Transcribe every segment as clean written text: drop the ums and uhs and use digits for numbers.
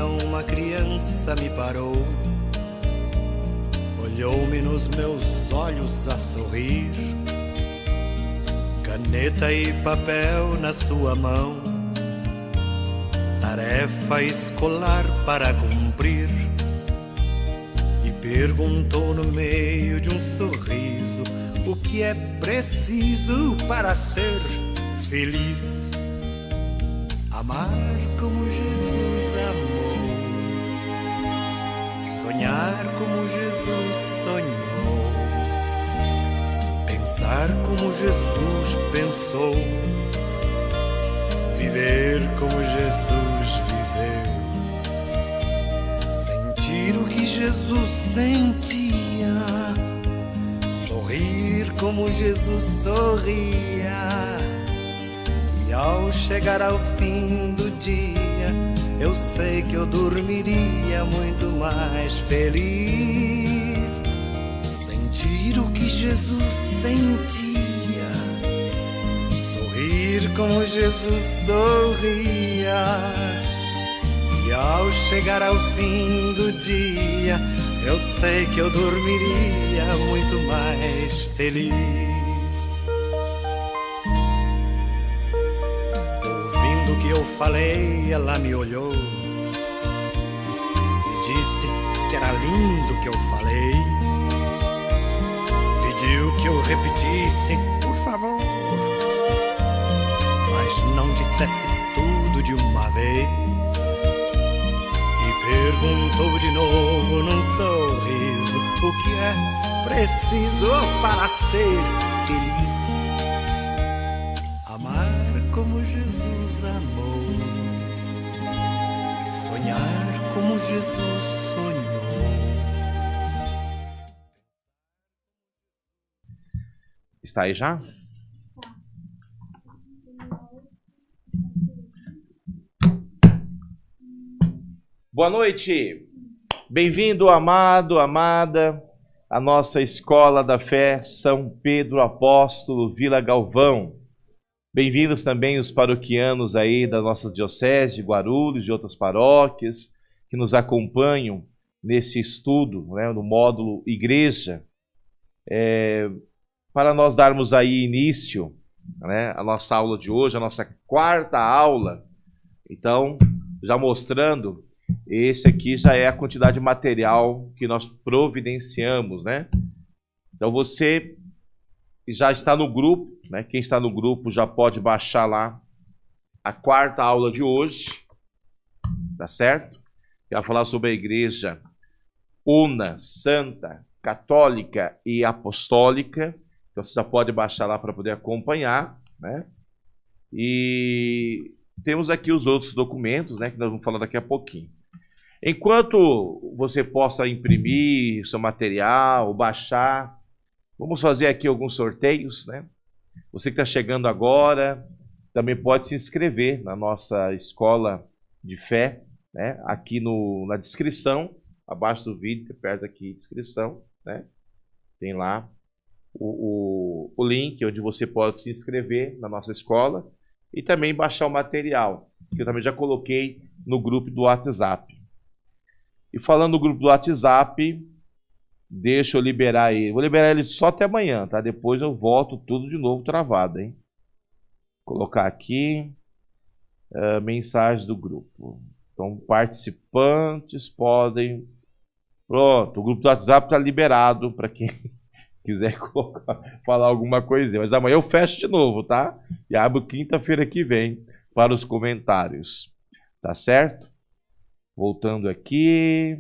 dia uma criança me parou, olhou-me nos meus olhos a sorrir, caneta e papel na sua mão, tarefa escolar para cumprir, e perguntou no meio de um sorriso o que é preciso para ser feliz. Amar como Jesus amou, sonhar como Jesus sonhou, pensar como Jesus pensou, viver como Jesus viveu, sentir o que Jesus sentia, sorrir como Jesus sorria. E ao chegar ao fim do dia, eu sei que eu dormiria muito mais feliz. Sentir o que Jesus sentia, sorrir como Jesus sorria. E ao chegar ao fim do dia, eu sei que eu dormiria muito mais feliz. Ouvindo o que eu falei, ela me olhou e disse que era lindo o que eu falei. Pediu que eu repetisse, por favor, mas não dissesse tudo de uma vez. Perguntou de novo num sorriso o que é preciso para ser feliz. Amar como Jesus amou, sonhar como Jesus sonhou. Está aí já? Boa noite, bem-vindo, amado, amada, à nossa Escola da Fé São Pedro Apóstolo, Vila Galvão. Bem-vindos também os paroquianos aí da nossa diocese de Guarulhos, de outras paróquias, que nos acompanham nesse estudo, né, no módulo Igreja. Para nós darmos aí início, né, à nossa aula de hoje, a nossa quarta aula, então, já mostrando... Esse aqui já é a quantidade de material que nós providenciamos, né? Então você já está no grupo, né? Quem está no grupo já pode baixar lá a quarta aula de hoje, tá certo? Que vai falar sobre a igreja una, santa, católica e apostólica. Então você já pode baixar lá para poder acompanhar, né? E temos aqui os outros documentos, né? Que nós vamos falar daqui a pouquinho. Enquanto você possa imprimir seu material, baixar, vamos fazer aqui alguns sorteios, né? Você que está chegando agora, também pode se inscrever na nossa escola de fé, né? Aqui na descrição, abaixo do vídeo, perto aqui, descrição, né? Tem lá o link onde você pode se inscrever na nossa escola e também baixar o material, que eu também já coloquei no grupo do WhatsApp. E falando no grupo do WhatsApp, deixa eu liberar ele. Vou liberar ele só até amanhã, tá? Depois eu volto tudo de novo travado, hein? Vou colocar aqui mensagem do grupo. Então, participantes podem... Pronto, o grupo do WhatsApp está liberado para quem quiser falar alguma coisinha. Mas amanhã eu fecho de novo, tá? E abro quinta-feira que vem para os comentários. Tá certo? Voltando aqui.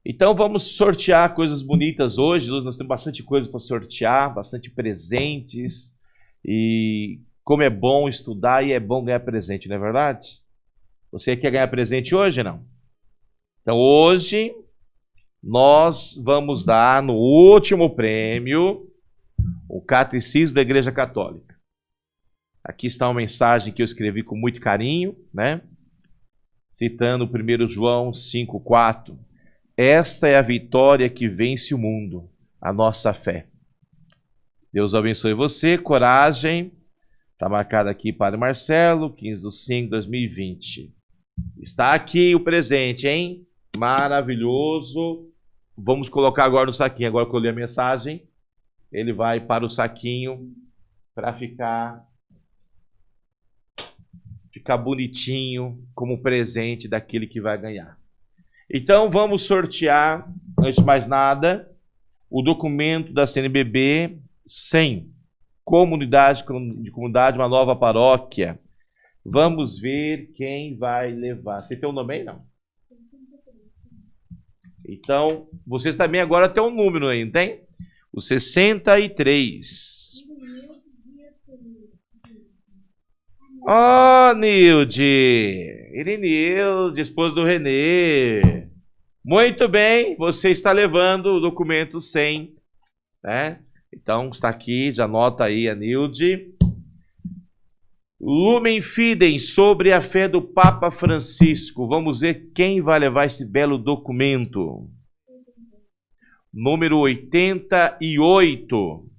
Então vamos sortear coisas bonitas hoje. Hoje nós temos bastante coisa para sortear, bastante presentes. E como é bom estudar e é bom ganhar presente, não é verdade? Você quer ganhar presente hoje, não? Então hoje nós vamos dar no último prêmio o Catecismo da Igreja Católica. Aqui está uma mensagem que eu escrevi com muito carinho, né? Citando 1 João 5,4. Esta é a vitória que vence o mundo, a nossa fé. Deus abençoe você, coragem. Está marcado aqui para Marcelo, 15/5/2020. Está aqui o presente, hein? Maravilhoso. Vamos colocar agora no saquinho. Agora que eu li a mensagem, ele vai para o saquinho para ficar bonitinho como presente daquele que vai ganhar. Então vamos sortear, antes de mais nada, o documento da CNBB 100, comunidade, uma nova paróquia. Vamos ver quem vai levar. Você tem um nome aí, não? Então, vocês também agora têm um número aí, não tem? O 63. Ó, Nilde! Irinilde, esposa do Renê. Muito bem, você está levando o documento 100, né? Então, está aqui, já anota aí a Nilde. Lumen Fidem, sobre a fé do Papa Francisco. Vamos ver quem vai levar esse belo documento. Número 88.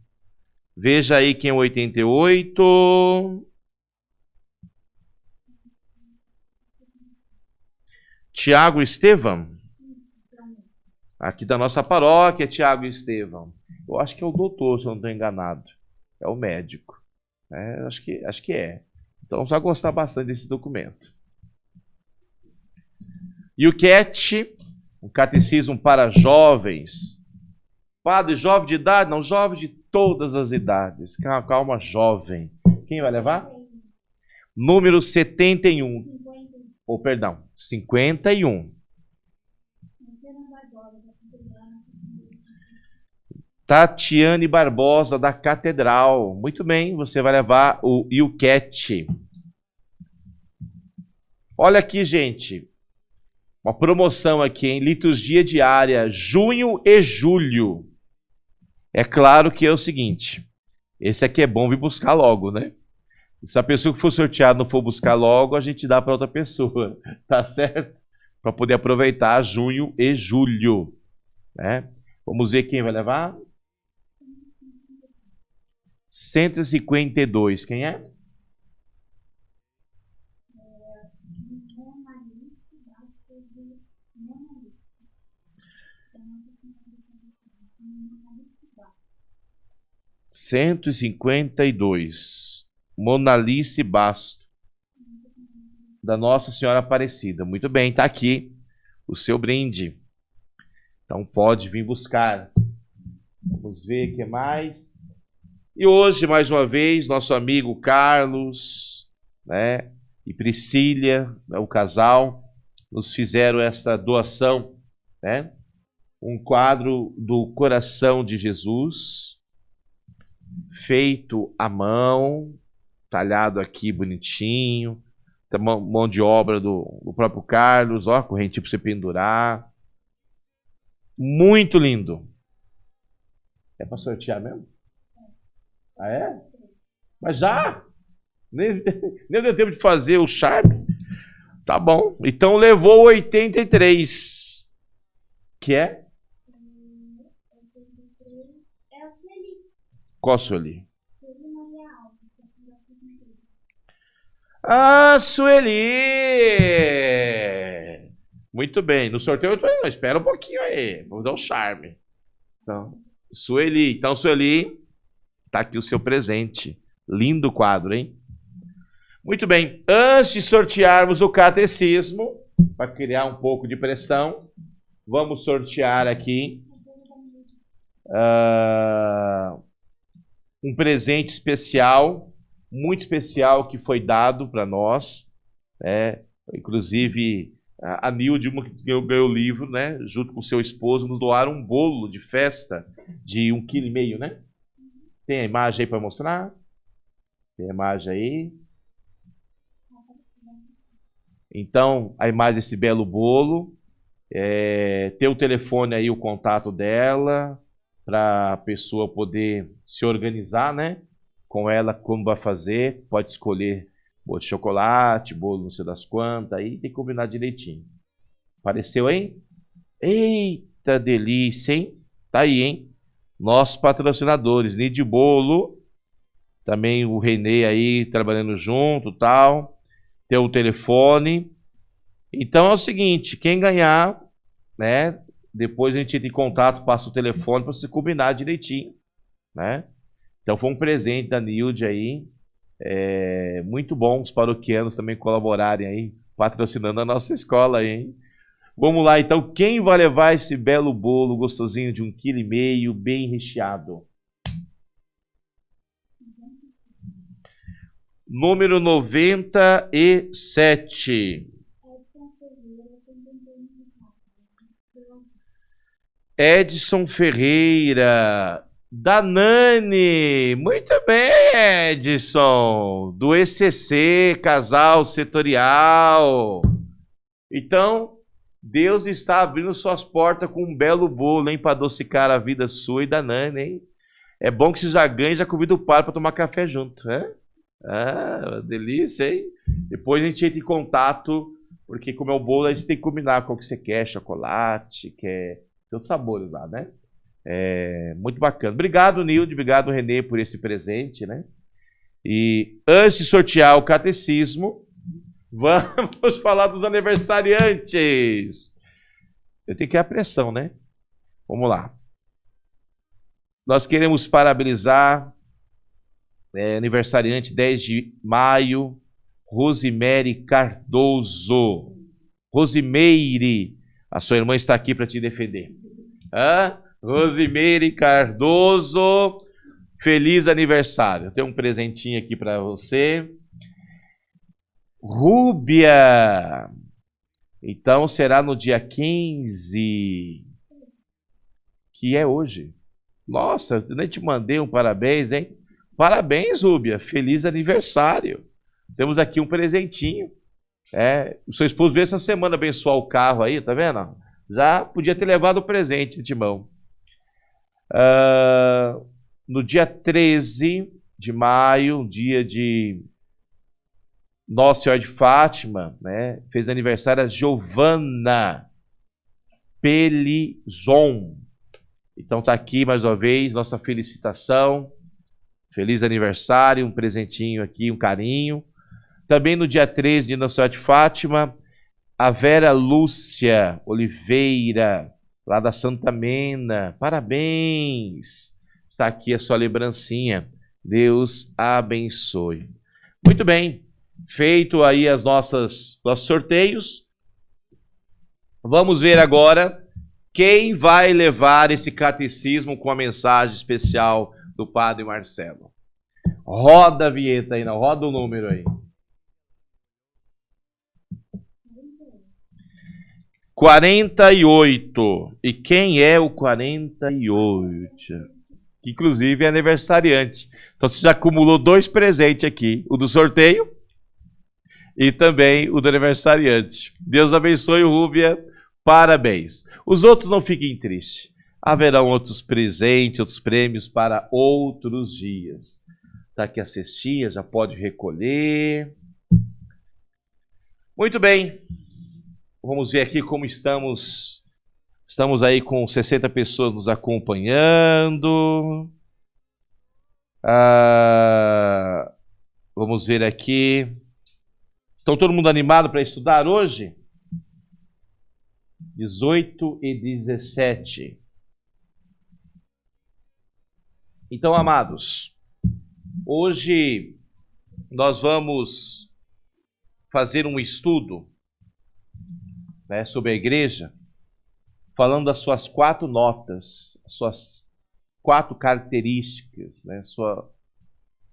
Veja aí quem é o 88. Tiago Estevão. Aqui da nossa paróquia, Tiago Estevão. Eu acho que é o doutor, se eu não estou enganado. É o médico. Acho que é. Então você vai gostar bastante desse documento. E o CAT, um catecismo para jovens. Padre, jovem de idade? Não, jovem de todas as idades. Calma, jovem. Quem vai levar? Número 71. Ou, perdão, 51. Tatiane Barbosa, da Catedral. Muito bem, você vai levar o Ilquete. Olha aqui, gente. Uma promoção aqui, em liturgia diária, junho e julho. É claro que é o seguinte. Esse aqui é bom vir buscar logo, né? Se a pessoa que for sorteada não for buscar logo, a gente dá para outra pessoa, tá certo? Para poder aproveitar junho e julho, né? Vamos ver quem vai levar. 152, quem é? (152) Monalice Basto, da Nossa Senhora Aparecida. Muito bem, tá aqui o seu brinde. Então pode vir buscar. Vamos ver o que mais. E hoje, mais uma vez, nosso amigo Carlos, né, e Priscília, né, o casal, nos fizeram essa doação, né? Um quadro do Coração de Jesus, feito à mão, talhado aqui bonitinho, mão de obra do próprio Carlos, ó, correntinha para você pendurar. Muito lindo. É para sortear mesmo? Ah, é? Mas já? Nem deu tempo de fazer o charme. Tá bom. Então levou 83. Que é? Qual Sueli? Ah, Sueli! Muito bem. No sorteio eu falei, não, espera um pouquinho aí. Vamos dar um charme. Então, Sueli. Então, Sueli, tá aqui o seu presente. Lindo quadro, hein? Muito bem. Antes de sortearmos o catecismo, para criar um pouco de pressão, vamos sortear aqui um presente especial, muito especial, que foi dado para nós, né? Inclusive, a Nilde, uma que ganhou o livro, né? Junto com o seu esposo, nos doaram um bolo de festa de 1,5 kg, né? Tem a imagem aí para mostrar? Tem a imagem aí. Então, a imagem desse belo bolo. Tem o telefone aí, o contato dela, para a pessoa poder se organizar, né? Com ela, como vai fazer. Pode escolher bolo de chocolate, bolo não sei das quantas, aí tem que combinar direitinho. Apareceu aí? Eita delícia, hein? Tá aí, hein? Nossos patrocinadores, Nide Bolo, também o Renê aí trabalhando junto, tal. Tem o telefone Então é o seguinte, quem ganhar, né? Depois a gente entra em contato, passa o telefone para você combinar direitinho, né? Então foi um presente da Nilde aí. Muito bom os paroquianos também colaborarem aí, patrocinando a nossa escola aí, hein? Vamos lá, então, quem vai levar esse belo bolo gostosinho de 1,5 kg, bem recheado? Número 97. Edson Ferreira, da Nani. Muito bem, Edson. Do ECC, Casal Setorial. Então, Deus está abrindo suas portas com um belo bolo, hein? Para adocicar a vida sua e da Nani, hein? É bom que você já ganha e já convida o pai para tomar café junto, né? Ah, delícia, hein? Depois a gente entra em contato, porque como é o bolo, a gente tem que combinar qual que você quer, chocolate, quer... Tem outros sabores lá, né? Muito bacana. Obrigado, Nilde. Obrigado, Renê, por esse presente, né? E antes de sortear o catecismo, vamos falar dos aniversariantes. Eu tenho que ir à pressão, né? Vamos lá. Nós queremos parabenizar aniversariante 10 de maio, Rosimeire Cardoso. Rosimeire, a sua irmã está aqui para te defender. Rosimeire Cardoso, feliz aniversário. Eu tenho um presentinho aqui para você. Rúbia, então será no dia 15, que é hoje. Nossa, eu nem te mandei um parabéns, hein? Parabéns, Rúbia, feliz aniversário. Temos aqui um presentinho. O seu esposo veio essa semana abençoar o carro aí, tá vendo? Já podia ter levado o presente de mão. No dia 13 de maio, dia de Nossa Senhora de Fátima, né? Fez aniversário a Giovana Pelizon. Então tá aqui mais uma vez nossa felicitação. Feliz aniversário, um presentinho aqui, um carinho. Também no dia 13 de Nossa Senhora de Fátima, a Vera Lúcia Oliveira, lá da Santa Mena. Parabéns! Está aqui a sua lembrancinha. Deus abençoe. Muito bem. Feito aí os nossos sorteios. Vamos ver agora quem vai levar esse catecismo com a mensagem especial do Padre Marcelo. Roda a vinheta aí, não. Roda o número aí. 48. E quem é o 48? Inclusive é aniversariante. Então você já acumulou 2 presentes aqui. O do sorteio e também o do aniversariante. Deus abençoe, Rúbia. Parabéns. Os outros não fiquem tristes. Haverão outros presentes, outros prêmios para outros dias. Está aqui a cestinha, já pode recolher. Muito bem. Vamos ver aqui como estamos. Estamos aí com 60 pessoas nos acompanhando. Vamos ver aqui. Estão todo mundo animado para estudar hoje? 18 e 17. Então, amados, hoje nós vamos fazer um estudo, né, sobre a igreja, falando das suas 4 notas, as suas 4 características, né,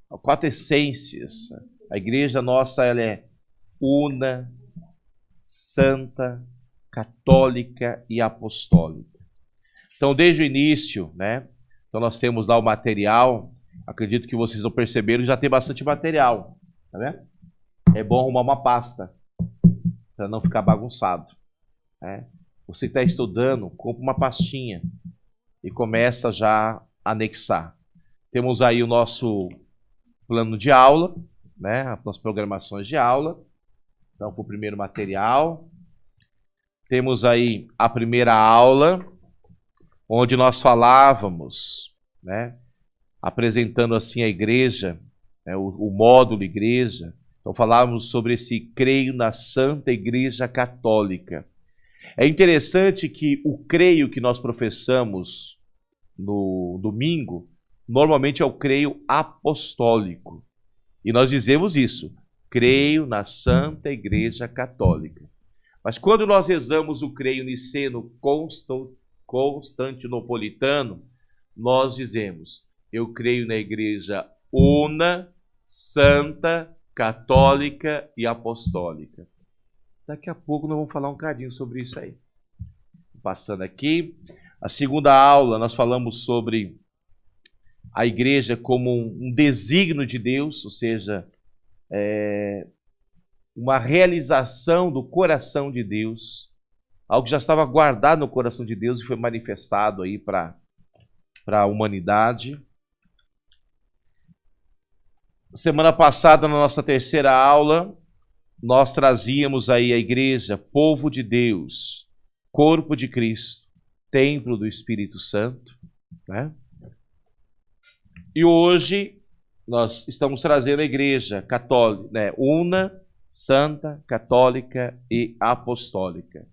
4 essências. A igreja nossa, ela é una, santa, católica e apostólica. Então, desde o início, né? Então, nós temos lá o material. Acredito que vocês não perceberam que já tem bastante material. Tá vendo? É bom arrumar uma pasta para não ficar bagunçado. Né? Você que está estudando, compra uma pastinha e começa já a anexar. Temos aí o nosso plano de aula, né? As programações de aula. Então, para o primeiro material. Temos aí a primeira aula, onde nós falávamos, né, apresentando assim a igreja, né, o módulo igreja, Então falávamos sobre esse creio na Santa Igreja Católica. É interessante que o creio que nós professamos no domingo, normalmente é o creio apostólico. E nós dizemos isso, creio na Santa Igreja Católica. Mas quando nós rezamos o creio niceno-constantinopolitano, nós dizemos, eu creio na Igreja una, santa, católica e apostólica. Daqui a pouco nós vamos falar um cadinho sobre isso aí. Passando aqui, a segunda aula nós falamos sobre a igreja como um desígnio de Deus, ou seja, uma realização do coração de Deus, algo que já estava guardado no coração de Deus e foi manifestado aí para a humanidade. Semana passada, na nossa terceira aula, nós trazíamos aí a igreja, povo de Deus, corpo de Cristo, templo do Espírito Santo, né? E hoje nós estamos trazendo a igreja católica, né? Una, santa, católica e apostólica.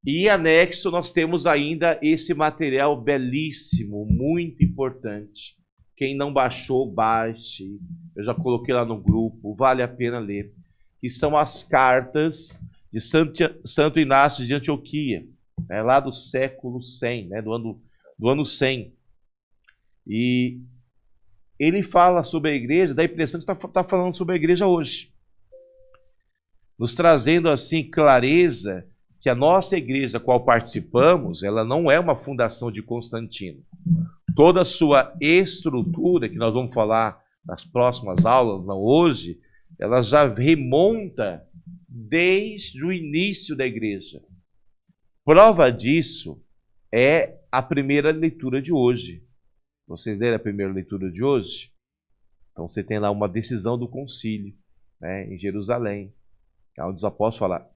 E anexo nós temos ainda esse material belíssimo, muito importante. Quem não baixou, baixe. Eu já coloquei lá no grupo, vale a pena ler. Que são as cartas de Santo Inácio de Antioquia, né, lá do século 100, né, do ano 100. E ele fala sobre a igreja, dá a impressão que está falando sobre a igreja hoje. Nos trazendo assim clareza que a nossa igreja, a qual participamos, ela não é uma fundação de Constantino. Toda a sua estrutura, que nós vamos falar nas próximas aulas, não hoje, ela já remonta desde o início da igreja. Prova disso é a primeira leitura de hoje. Vocês leram a primeira leitura de hoje? Então você tem lá uma decisão do concílio, né, em Jerusalém, onde os apóstolos falam,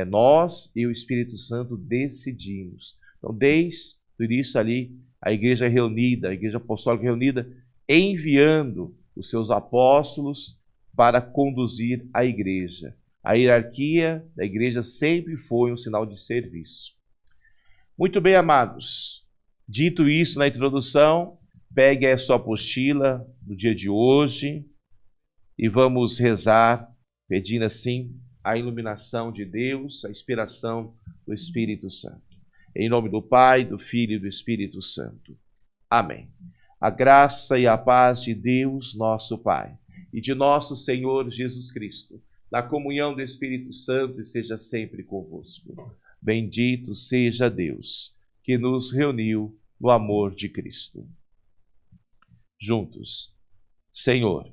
nós e o Espírito Santo decidimos. Então desde o início ali, a igreja reunida, a igreja apostólica reunida, enviando os seus apóstolos para conduzir a igreja. A hierarquia da igreja sempre foi um sinal de serviço. Muito bem, amados. Dito isso na introdução, pegue a sua apostila do dia de hoje e vamos rezar, pedindo assim a iluminação de Deus, a inspiração do Espírito Santo. Em nome do Pai, do Filho e do Espírito Santo. Amém. A graça e a paz de Deus, nosso Pai, e de nosso Senhor Jesus Cristo, na comunhão do Espírito Santo, esteja sempre convosco. Bendito seja Deus, que nos reuniu no amor de Cristo. Juntos, Senhor,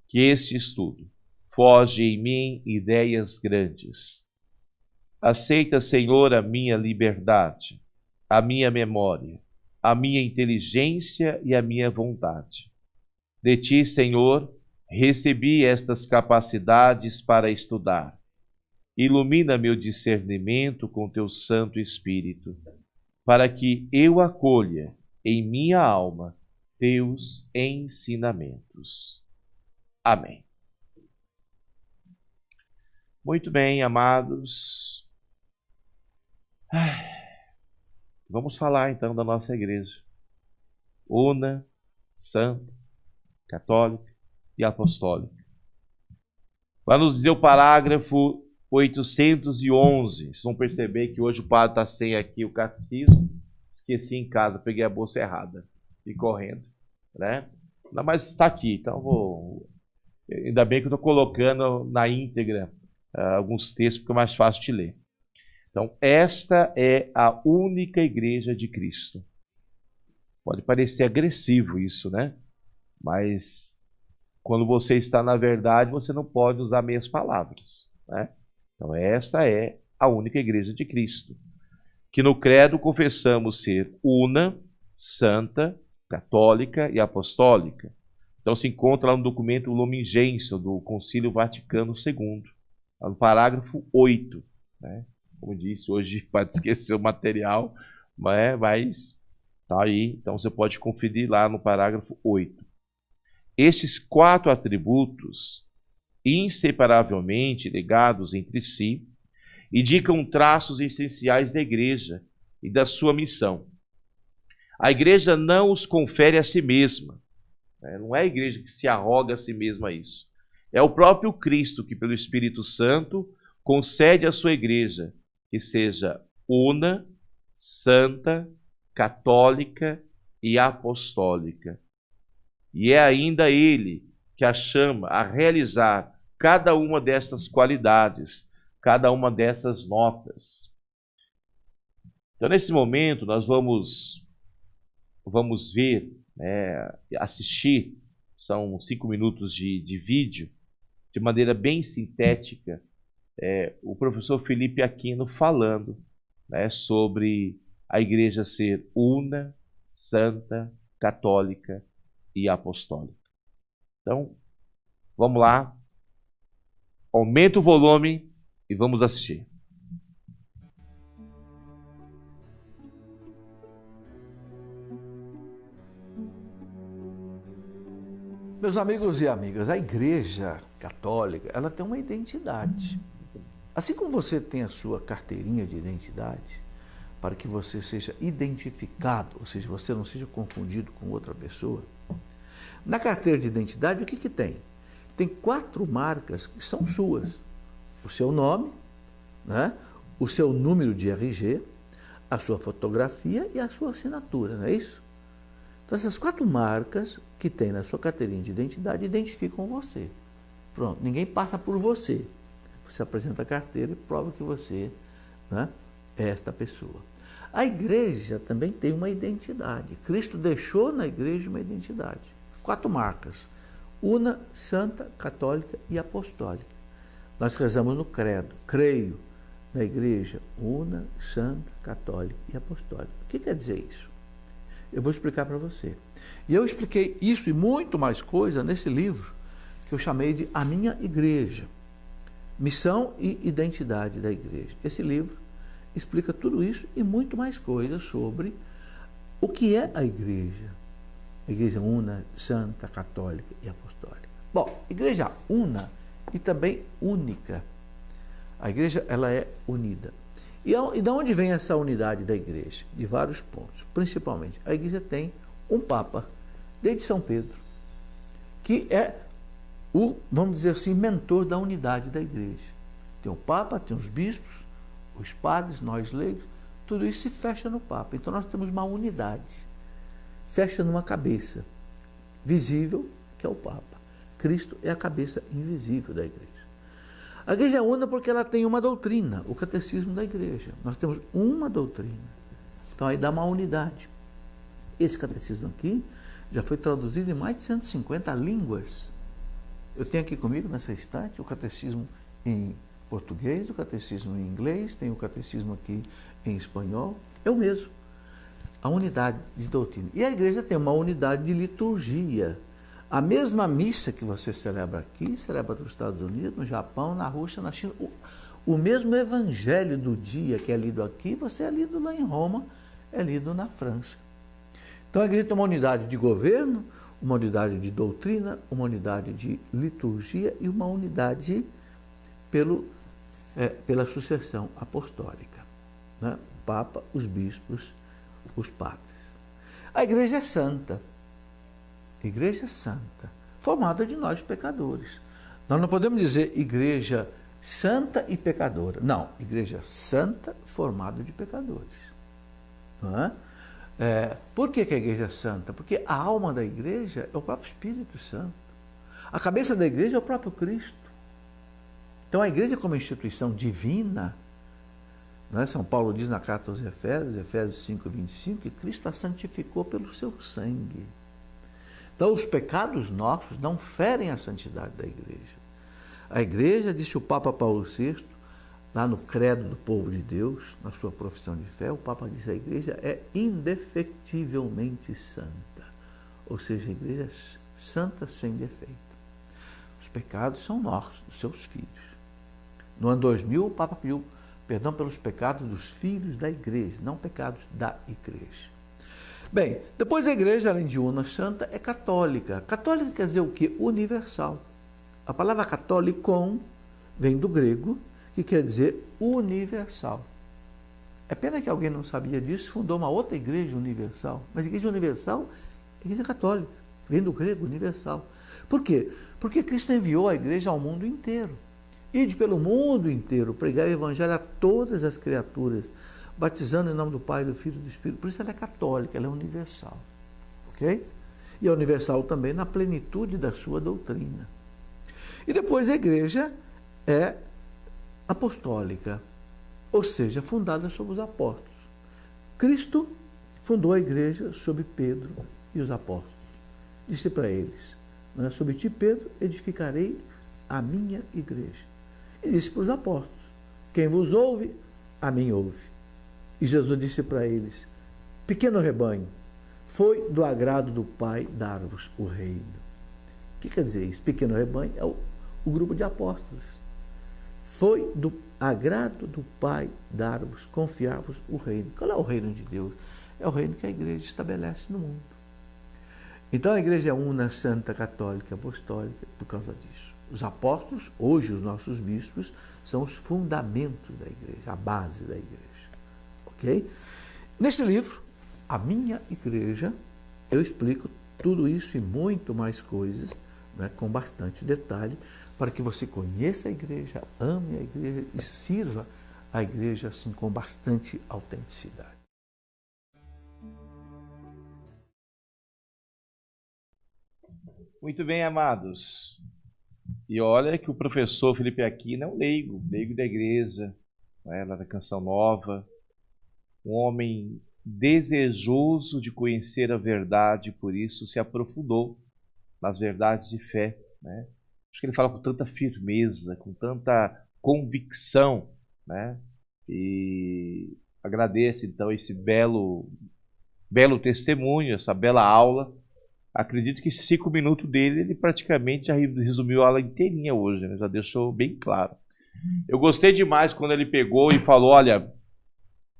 que este estudo forge em mim ideias grandes. Aceita, Senhor, a minha liberdade, a minha memória, a minha inteligência e a minha vontade. De ti, Senhor, recebi estas capacidades para estudar. Ilumina meu discernimento com teu Santo Espírito, para que eu acolha em minha alma teus ensinamentos. Amém. Muito bem, amados. Vamos falar então da nossa igreja. Una, santa, católica e apostólica. Vai nos dizer o parágrafo 811. Vocês vão perceber que hoje o padre está sem aqui o catecismo. Esqueci em casa, peguei a bolsa errada e correndo, né? Não, mas está aqui, então vou. Ainda bem que eu estou colocando na íntegra alguns textos, porque é mais fácil de ler. Então, esta é a única igreja de Cristo. Pode parecer agressivo isso, né? Mas quando você está na verdade, você não pode usar meias palavras, né? Então, esta é a única igreja de Cristo, que no credo confessamos ser una, santa, católica e apostólica. Então, se encontra lá no documento Lumen Gentium do Concílio Vaticano II, lá no parágrafo 8, né? Como disse, hoje pode esquecer o material, mas está aí, então você pode conferir lá no parágrafo 8. Estes 4 atributos, inseparavelmente ligados entre si, indicam traços essenciais da igreja e da sua missão. A igreja não os confere a si mesma, né? Não é a igreja que se arroga a si mesma isso. É o próprio Cristo que, pelo Espírito Santo, concede à sua igreja que seja una, santa, católica e apostólica. E é ainda Ele que a chama a realizar cada uma dessas qualidades, cada uma dessas notas. Então, nesse momento, nós vamos ver, assistir, são 5 minutos de vídeo, de maneira bem sintética, o professor Felipe Aquino falando, né, sobre a igreja ser una, santa, católica e apostólica. Então, vamos lá, aumenta o volume e vamos assistir. Meus amigos e amigas, a Igreja Católica, ela tem uma identidade. Assim como você tem a sua carteirinha de identidade, para que você seja identificado, ou seja, você não seja confundido com outra pessoa, na carteira de identidade, o que tem? Tem 4 marcas que são suas. O seu nome, né? O seu número de RG, a sua fotografia e a sua assinatura, não é isso? Então, essas 4 marcas que tem na sua carteirinha de identidade identificam você. Pronto, ninguém passa por você. Você apresenta a carteira e prova que você, né, é esta pessoa. A igreja também tem uma identidade. Cristo deixou na igreja uma identidade. 4 marcas: una, santa, católica e apostólica. Nós rezamos no credo: creio na igreja una, santa, católica e apostólica. O que quer dizer isso? Eu vou explicar para você. E eu expliquei isso e muito mais coisa nesse livro que eu chamei de A Minha Igreja, Missão e Identidade da Igreja. Esse livro explica tudo isso e muito mais coisas sobre o que é a igreja. A igreja una, santa, católica e apostólica. Bom, igreja una e também única. A igreja, ela é unida. E de onde vem essa unidade da igreja? De vários pontos. Principalmente, a igreja tem um Papa, desde São Pedro, que é o, vamos dizer assim, mentor da unidade da igreja. Tem o Papa, tem os bispos, os padres, nós leigos, tudo isso se fecha no Papa. Então nós temos uma unidade. Fecha numa cabeça visível, que é o Papa. Cristo é a cabeça invisível da igreja. A igreja é una porque ela tem uma doutrina, o catecismo da igreja. Nós temos uma doutrina. Então aí dá uma unidade. Esse catecismo aqui já foi traduzido em mais de 150 línguas. Eu tenho aqui comigo nessa estante o catecismo em português, o catecismo em inglês, tem o catecismo aqui em espanhol. Eu mesmo. A unidade de doutrina. E a igreja tem uma unidade de liturgia. A mesma missa que você celebra aqui, celebra nos Estados Unidos, no Japão, na Rússia, na China. O mesmo evangelho do dia que é lido aqui, você é lido lá em Roma, é lido na França. Então a igreja tem uma unidade de governo, uma unidade de doutrina, uma unidade de liturgia e uma unidade pela sucessão apostólica, né? O Papa, os bispos, os padres. A igreja é santa. Igreja santa, formada de nós pecadores. Nós não podemos dizer igreja santa e pecadora. Não, igreja santa formada de pecadores. Não é? Por que a igreja é santa? Porque a alma da igreja é o próprio Espírito Santo. A cabeça da igreja é o próprio Cristo. Então a igreja como instituição divina, não é? São Paulo diz na carta aos Efésios, Efésios 5, 25, que Cristo a santificou pelo seu sangue. Então, os pecados nossos não ferem a santidade da igreja. A igreja, disse o Papa Paulo VI, lá no credo do povo de Deus, na sua profissão de fé, o Papa disse que a igreja é indefectivelmente santa. Ou seja, a igreja é santa sem defeito. Os pecados são nossos, dos seus filhos. No ano 2000, o Papa pediu perdão pelos pecados dos filhos da igreja, não pecados da igreja. Bem, depois a igreja, além de una, santa, é católica. Católica quer dizer o quê? Universal. A palavra católicon vem do grego, que quer dizer universal. É pena que alguém não sabia disso, fundou uma outra igreja universal. Mas a igreja universal é a igreja católica, vem do grego universal. Por quê? Porque Cristo enviou a igreja ao mundo inteiro. Ide pelo mundo inteiro, pregar o evangelho a todas as criaturas, batizando em nome do Pai, do Filho e do Espírito. Por isso ela é católica, ela é universal. Ok? E é universal também na plenitude da sua doutrina. E depois a igreja é apostólica, ou seja, fundada sobre os apóstolos. Cristo fundou a igreja sobre Pedro e os apóstolos. Disse para eles, né, sobre ti, Pedro, edificarei a minha igreja. E disse para os apóstolos, quem vos ouve, a mim ouve. E Jesus disse para eles, pequeno rebanho, foi do agrado do Pai dar-vos o reino. O que quer dizer isso? Pequeno rebanho é o grupo de apóstolos. Foi do agrado do Pai dar-vos, confiar-vos o reino. Qual é o reino de Deus? É o reino que a igreja estabelece no mundo. Então a igreja é una, santa, católica, apostólica por causa disso. Os apóstolos, hoje os nossos bispos, são os fundamentos da igreja, a base da igreja. Ok? Neste livro, A Minha Igreja, eu explico tudo isso e muito mais coisas, né, com bastante detalhe, para que você conheça a igreja, ame a igreja e sirva a igreja assim com bastante autenticidade. Muito bem, amados. E olha que o professor Felipe Aquino é um leigo da igreja, né, lá da Canção Nova, um homem desejoso de conhecer a verdade, por isso se aprofundou nas verdades de fé, né? Acho que ele fala com tanta firmeza, com tanta convicção, né? E agradeço então esse belo testemunho, essa bela aula. Acredito que esses 5 minutos dele, ele praticamente já resumiu a aula inteirinha hoje, né? Já deixou bem claro. Eu gostei demais quando ele pegou e falou, olha,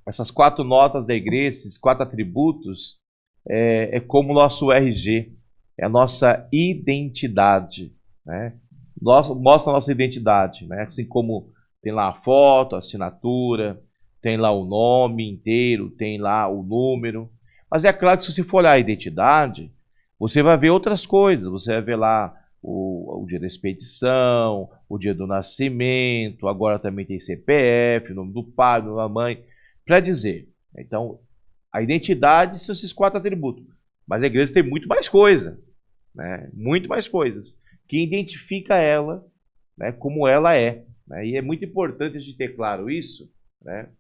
essas 4 notas da igreja, esses 4 atributos, é como o nosso RG, é a nossa identidade, né? Mostra a nossa identidade, né? Assim como tem lá a foto, a assinatura, tem lá o nome inteiro, tem lá o número. Mas é claro que se você for olhar a identidade, você vai ver outras coisas. Você vai ver lá o dia da expedição, o dia do nascimento, agora também tem CPF, o nome do pai, o nome da mãe, para dizer. Então, a identidade são esses 4 atributos. Mas a igreja tem muito mais coisa, né? Muito mais coisas que identifica ela, né, como ela é, né? E é muito importante a gente ter claro isso, né?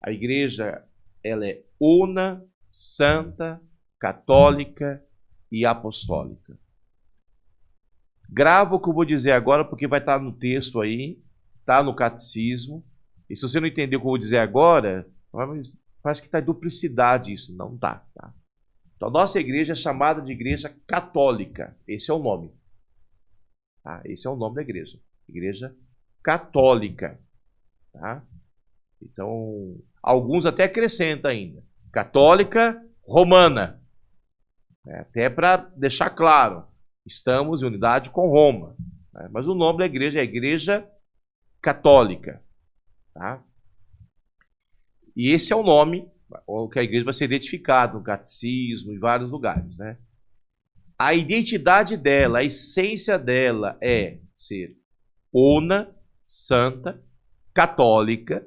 A igreja, ela é una, santa, católica e apostólica. Grava o que eu vou dizer agora, porque vai estar no texto aí, está no catecismo, e se você não entender o que eu vou dizer agora, parece que está em duplicidade isso. Não está, tá? Então, a nossa igreja é chamada de igreja católica. Esse é o nome. Tá? Esse é o nome da igreja. Igreja católica. Tá? Então, alguns até acrescentam ainda. Católica romana. Até para deixar claro. Estamos em unidade com Roma. Né? Mas o nome da igreja é Igreja Católica. Tá? E esse é o nome que a igreja vai ser identificada no catecismo, em vários lugares, né? A identidade dela, a essência dela é ser una, santa, católica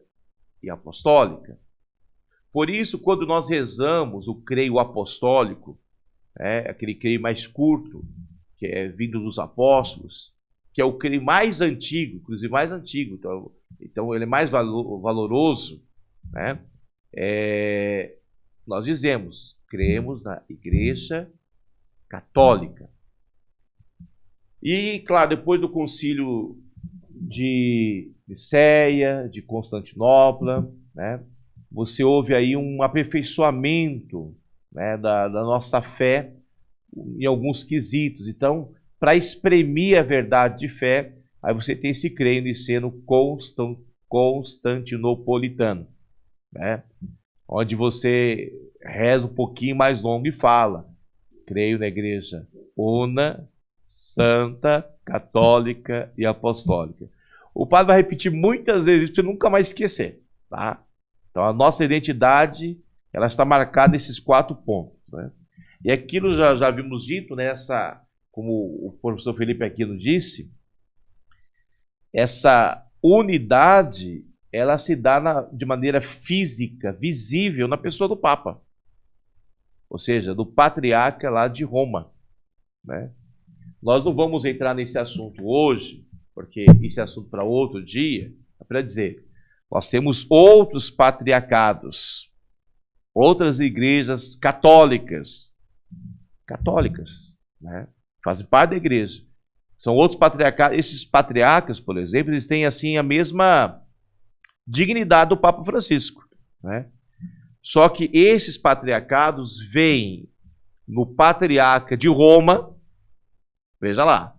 e apostólica. Por isso, quando nós rezamos o creio apostólico, aquele creio mais curto, que é vindo dos apóstolos, que é o creio mais antigo, inclusive mais antigo, então ele é mais valoroso, né? Nós dizemos, cremos na Igreja Católica. E, claro, depois do concílio de Nicéia, de Constantinopla, né, você houve aí um aperfeiçoamento, né, da nossa fé em alguns quesitos. Então, para espremir a verdade de fé, aí você tem esse creio niceno constantinopolitano, né, onde você reza um pouquinho mais longo e fala: creio na igreja una, santa, católica e apostólica. O padre vai repetir muitas vezes isso para você nunca mais esquecer, tá? Então a nossa identidade, ela está marcada nesses 4 pontos, né? E aquilo já vimos dito nessa, como o professor Felipe Aquino disse, essa unidade, ela se dá de maneira física, visível, na pessoa do Papa. Ou seja, do patriarca lá de Roma, né? Nós não vamos entrar nesse assunto hoje, porque esse é assunto para outro dia, para dizer, nós temos outros patriarcados, outras igrejas católicas, né? Fazem parte da igreja. São outros patriarcados. Esses patriarcas, por exemplo, eles têm assim a mesma dignidade do Papa Francisco, né? Só que esses patriarcados veem no patriarca de Roma, veja lá,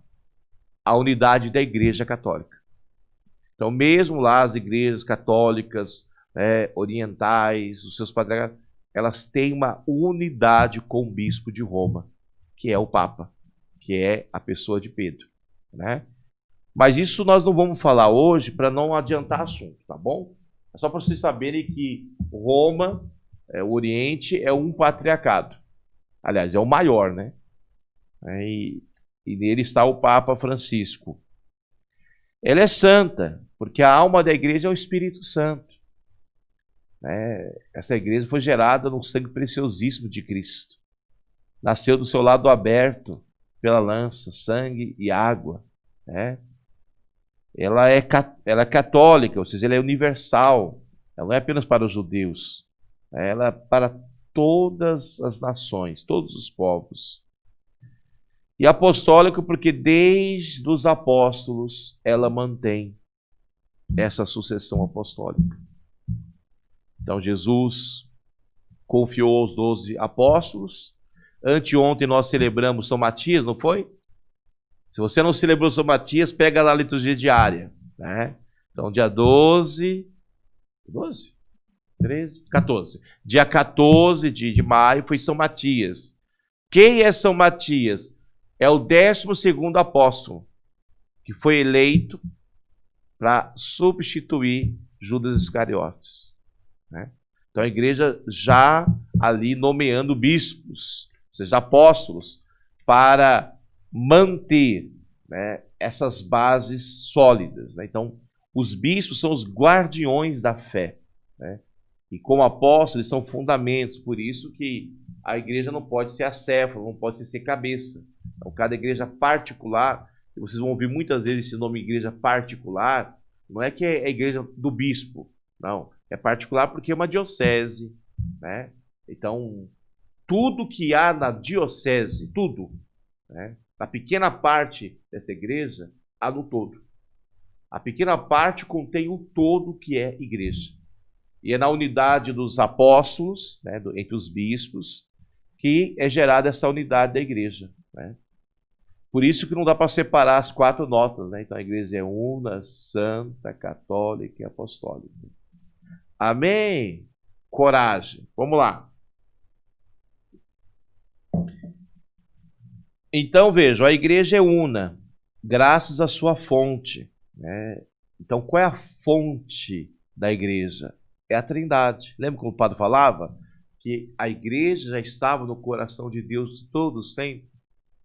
a unidade da Igreja Católica. Então, mesmo lá as igrejas católicas, né, orientais, os seus patriarcados, elas têm uma unidade com o bispo de Roma, que é o Papa, que é a pessoa de Pedro, né? Mas isso nós não vamos falar hoje para não adiantar assunto, tá bom? É só para vocês saberem que Roma, o Oriente, é um patriarcado. Aliás, é o maior, né? E nele está o Papa Francisco. Ela é santa, porque a alma da igreja é o Espírito Santo, né? Essa igreja foi gerada no sangue preciosíssimo de Cristo. Nasceu do seu lado aberto pela lança, sangue e água, né? Ela é católica, ou seja, ela é universal. Ela não é apenas para os judeus. Ela é para todas as nações, todos os povos. E apostólico porque desde os apóstolos ela mantém essa sucessão apostólica. Então Jesus confiou aos 12 apóstolos. Anteontem nós celebramos São Matias, não foi? Se você não celebrou São Matias, pega lá a liturgia diária, né? Então dia 12, 13, 14. Dia 14 de maio foi São Matias. Quem é São Matias? É o 12º apóstolo, que foi eleito para substituir Judas Iscariotes, né? Então a igreja já ali nomeando bispos, ou seja, apóstolos, para manter, né, essas bases sólidas, né? Então os bispos são os guardiões da fé, né? E como apóstolos eles são fundamentos, por isso que a igreja não pode ser acéfalo, não pode ser cabeça. Então cada igreja particular, vocês vão ouvir muitas vezes esse nome igreja particular, não é que é a igreja do bispo, não, é particular porque é uma diocese, né? Então tudo que há na diocese, tudo, né, na pequena parte dessa igreja, há no todo. A pequena parte contém o todo que é igreja. E é na unidade dos apóstolos, né, entre os bispos, que é gerada essa unidade da igreja, né? Por isso que não dá para separar as 4 notas, né? Então a igreja é una, santa, católica e apostólica. Amém? Coragem. Vamos lá. Então vejam, a igreja é una, graças à sua fonte, né? Então qual é a fonte da igreja? É a Trindade. Lembra como o padre falava? Que a igreja já estava no coração de Deus todo sempre.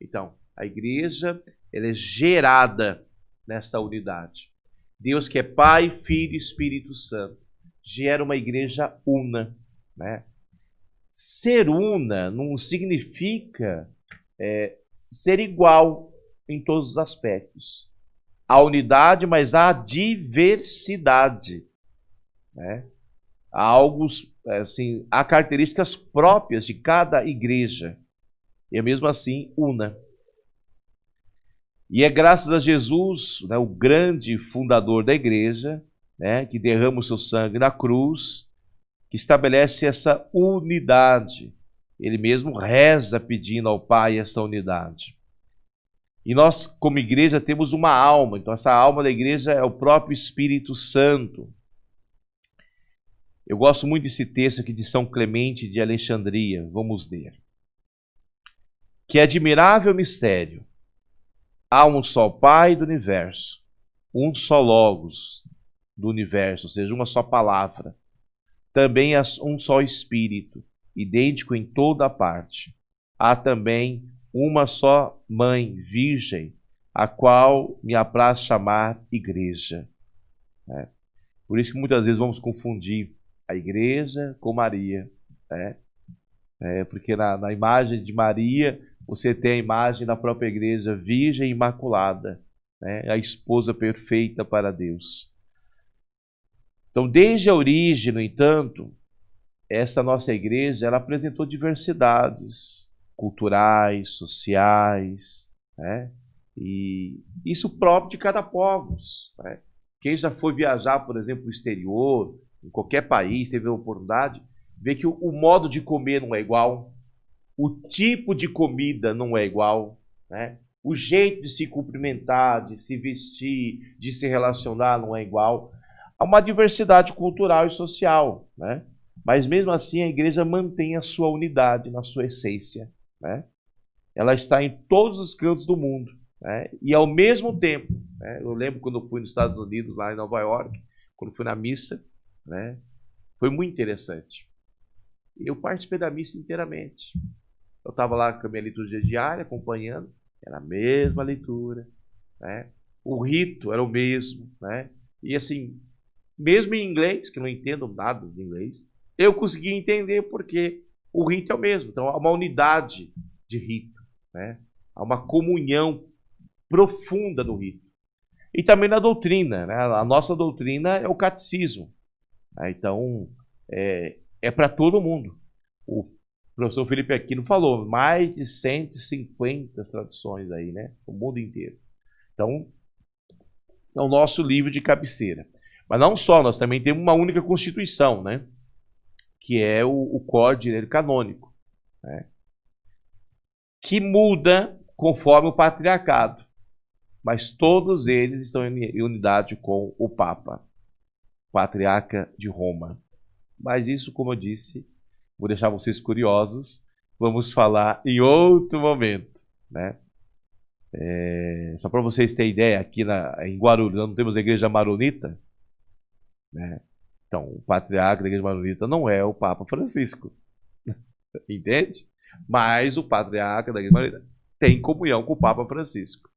Então, a igreja ela é gerada nessa unidade. Deus que é Pai, Filho e Espírito Santo gera uma igreja una, né? Ser una não significa ser igual em todos os aspectos. Há unidade, mas há diversidade, né? Há algo, assim, há características próprias de cada igreja. E é mesmo assim una. E é graças a Jesus, né, o grande fundador da igreja, né, que derrama o seu sangue na cruz, que estabelece essa unidade. Ele mesmo reza pedindo ao Pai essa unidade. E nós, como igreja, temos uma alma. Então essa alma da igreja é o próprio Espírito Santo. Eu gosto muito desse texto aqui de São Clemente de Alexandria. Vamos ler. Que admirável mistério. Há um só Pai do universo, um só Logos do universo, ou seja, uma só palavra. Também há um só Espírito, idêntico em toda parte. Há também uma só Mãe Virgem, a qual me apraz chamar Igreja. Por isso que muitas vezes vamos confundir a Igreja com Maria. Porque na imagem de Maria, você tem a imagem da própria Igreja Virgem Imaculada, a esposa perfeita para Deus. Então, desde a origem, no entanto, essa nossa igreja, ela apresentou diversidades culturais, sociais, e isso próprio de cada povo. Quem já foi viajar, por exemplo, para o exterior, em qualquer país, teve a oportunidade, vê que o modo de comer não é igual, o tipo de comida não é igual, o jeito de se cumprimentar, de se vestir, de se relacionar não é igual. Há uma diversidade cultural e social, mas mesmo assim a igreja mantém a sua unidade na sua essência. Ela está em todos os cantos do mundo. E ao mesmo tempo, eu lembro quando eu fui nos Estados Unidos, lá em Nova York, quando fui na missa, foi muito interessante. Eu participei da missa inteiramente. Eu estava lá com a minha liturgia diária, acompanhando, era a mesma leitura, o rito era o mesmo, e assim, mesmo em inglês, que eu não entendo nada de inglês, eu consegui entender porque o rito é o mesmo. Então há uma unidade de rito, há uma comunhão profunda no rito. E também na doutrina, a nossa doutrina é o catecismo. Então é para todo mundo. O professor Felipe Aquino falou, mais de 150 traduções aí, o mundo inteiro. Então, é o nosso livro de cabeceira. Mas não só, nós também temos uma única Constituição, que é o Código de Direito Canônico, que muda conforme o patriarcado, mas todos eles estão em unidade com o Papa, patriarca de Roma. Mas isso, como eu disse, vou deixar vocês curiosos, vamos falar em outro momento, Só para vocês terem ideia, aqui em Guarulhos nós não temos a igreja maronita, Então, o patriarca da igreja maronita não é o Papa Francisco, entende? Mas o patriarca da igreja maronita tem comunhão com o Papa Francisco,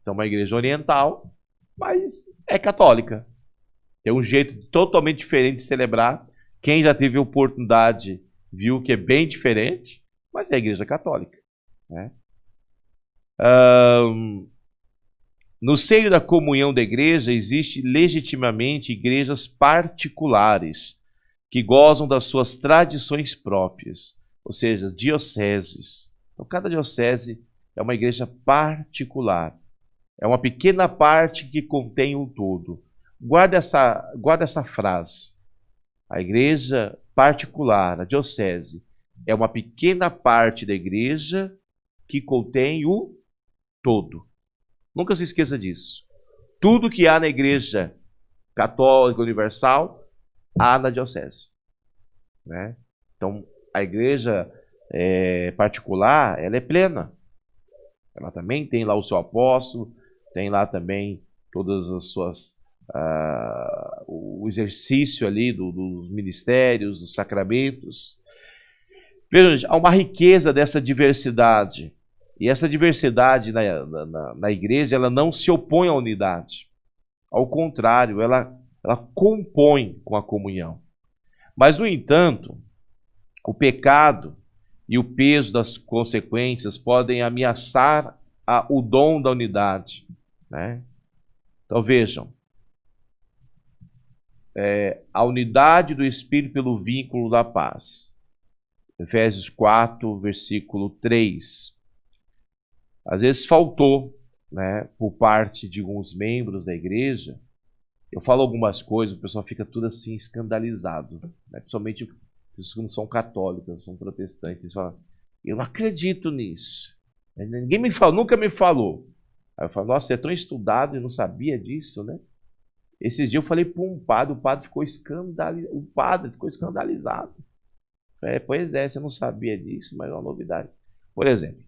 Então, uma igreja oriental, mas é católica. Tem um jeito totalmente diferente de celebrar. Quem já teve oportunidade viu que é bem diferente, mas é a igreja católica, No seio da comunhão da igreja existe legitimamente igrejas particulares que gozam das suas tradições próprias, ou seja, dioceses. Então, cada diocese é uma igreja particular. É uma pequena parte que contém o todo. Guarda essa frase. A igreja particular, a diocese, é uma pequena parte da igreja que contém o todo. Nunca se esqueça disso. Tudo que há na igreja católica universal, há na diocese. Então, a igreja particular, ela é plena. Ela também tem lá o seu apóstolo, tem lá também todas as suas... o exercício ali dos ministérios, dos sacramentos. Vejam, há uma riqueza dessa diversidade. E essa diversidade na igreja, ela não se opõe à unidade. Ao contrário, ela compõe com a comunhão. Mas, no entanto, o pecado e o peso das consequências podem ameaçar o dom da unidade. Então, vejam. A unidade do Espírito pelo vínculo da paz. Efésios 4, versículo 3. Às vezes faltou, por parte de alguns membros da igreja. Eu falo algumas coisas, o pessoal fica tudo assim escandalizado, principalmente pessoas que não são católicas, são protestantes. Eles falam, eu não acredito nisso. Ninguém me falou, nunca me falou. Aí eu falo, nossa, você é tão estudado e não sabia disso, Esses dias eu falei para um padre, o padre ficou escandalizado. Pois é, você não sabia disso, mas é uma novidade. Por exemplo,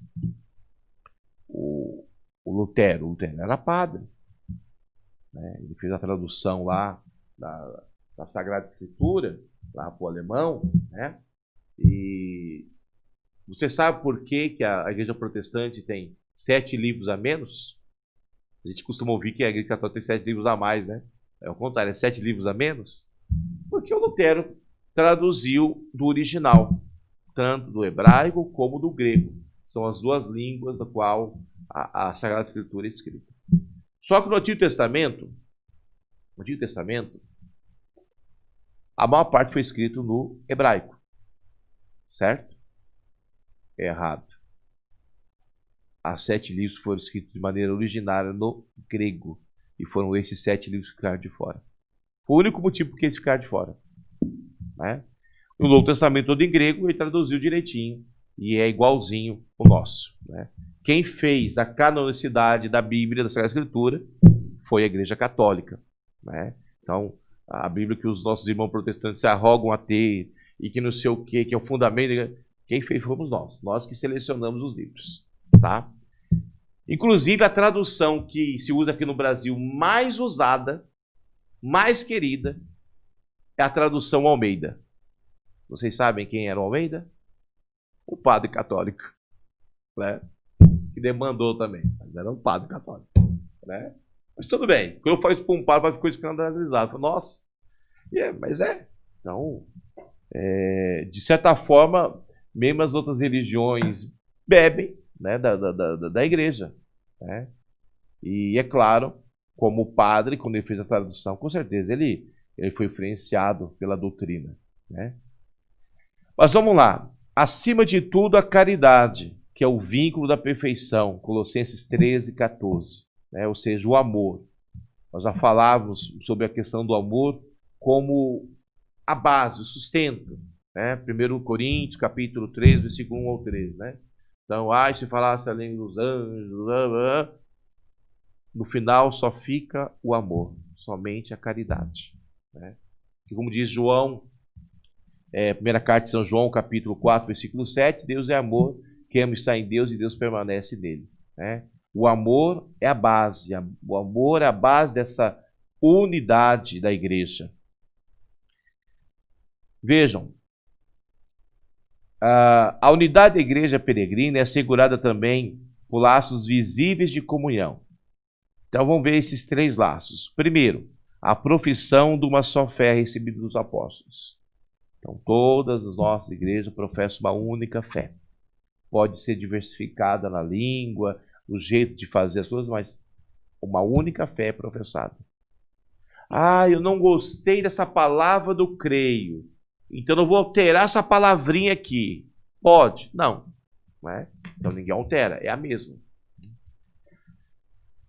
o Lutero era padre, né? Ele fez a tradução lá da Sagrada Escritura, lá para o alemão, né? E você sabe por que a Igreja Protestante tem 7 livros a menos? A gente costuma ouvir que a Igreja Católica tem 7 livros a mais, né? É o contrário, é 7 livros a menos? Porque o Lutero traduziu do original, tanto do hebraico como do grego. São as duas línguas da qual a Sagrada Escritura é escrita. Só que no Antigo Testamento, a maior parte foi escrito no hebraico. Certo? É errado. As 7 livros foram escritos de maneira originária no grego. E foram esses 7 livros que ficaram de fora. Foi o único motivo por que eles ficaram de fora. Né? O Novo Testamento todo em grego, ele traduziu direitinho. E é igualzinho o nosso. Né? Quem fez a canonicidade da Bíblia, da Sagrada Escritura, foi a Igreja Católica. Né? Então, a Bíblia que os nossos irmãos protestantes se arrogam a ter, e que não sei o que é o fundamento, quem fez fomos nós que selecionamos os livros. Tá? Inclusive, a tradução que se usa aqui no Brasil mais usada, mais querida, é a tradução Almeida. Vocês sabem quem era o Almeida? O padre católico, né? Que demandou também, mas era um padre católico, né? Mas tudo bem, quando eu falo isso para um padre, ficou escandalizado. Falo, nossa, mas é. Então, de certa forma, mesmo as outras religiões bebem, né, da igreja, né? E é claro, como padre, quando ele fez a tradução, com certeza ele foi influenciado pela doutrina, né? Mas vamos lá. Acima de tudo, a caridade, que é o vínculo da perfeição, Colossenses 13, 14, né? Ou seja, o amor. Nós já falávamos sobre a questão do amor como a base, o sustento, né? 1 Coríntios, capítulo 3, versículo 1 ao 3, né? Então, se falasse a língua dos anjos, no final só fica o amor, somente a caridade, né? E como diz João, primeira carta de São João, capítulo 4, versículo 7, Deus é amor, quem ama está em Deus e Deus permanece nele, né? O amor é a base, o amor é a base dessa unidade da igreja. Vejam, a unidade da igreja peregrina é assegurada também por laços visíveis de comunhão. Então vamos ver esses 3 laços. Primeiro, a profissão de uma só fé recebida dos apóstolos. Então todas as nossas igrejas professam uma única fé. Pode ser diversificada na língua, no jeito de fazer as coisas, mas uma única fé é professada. Eu não gostei dessa palavra do creio, então eu vou alterar essa palavrinha aqui. Pode? Não. É? Então ninguém altera, é a mesma.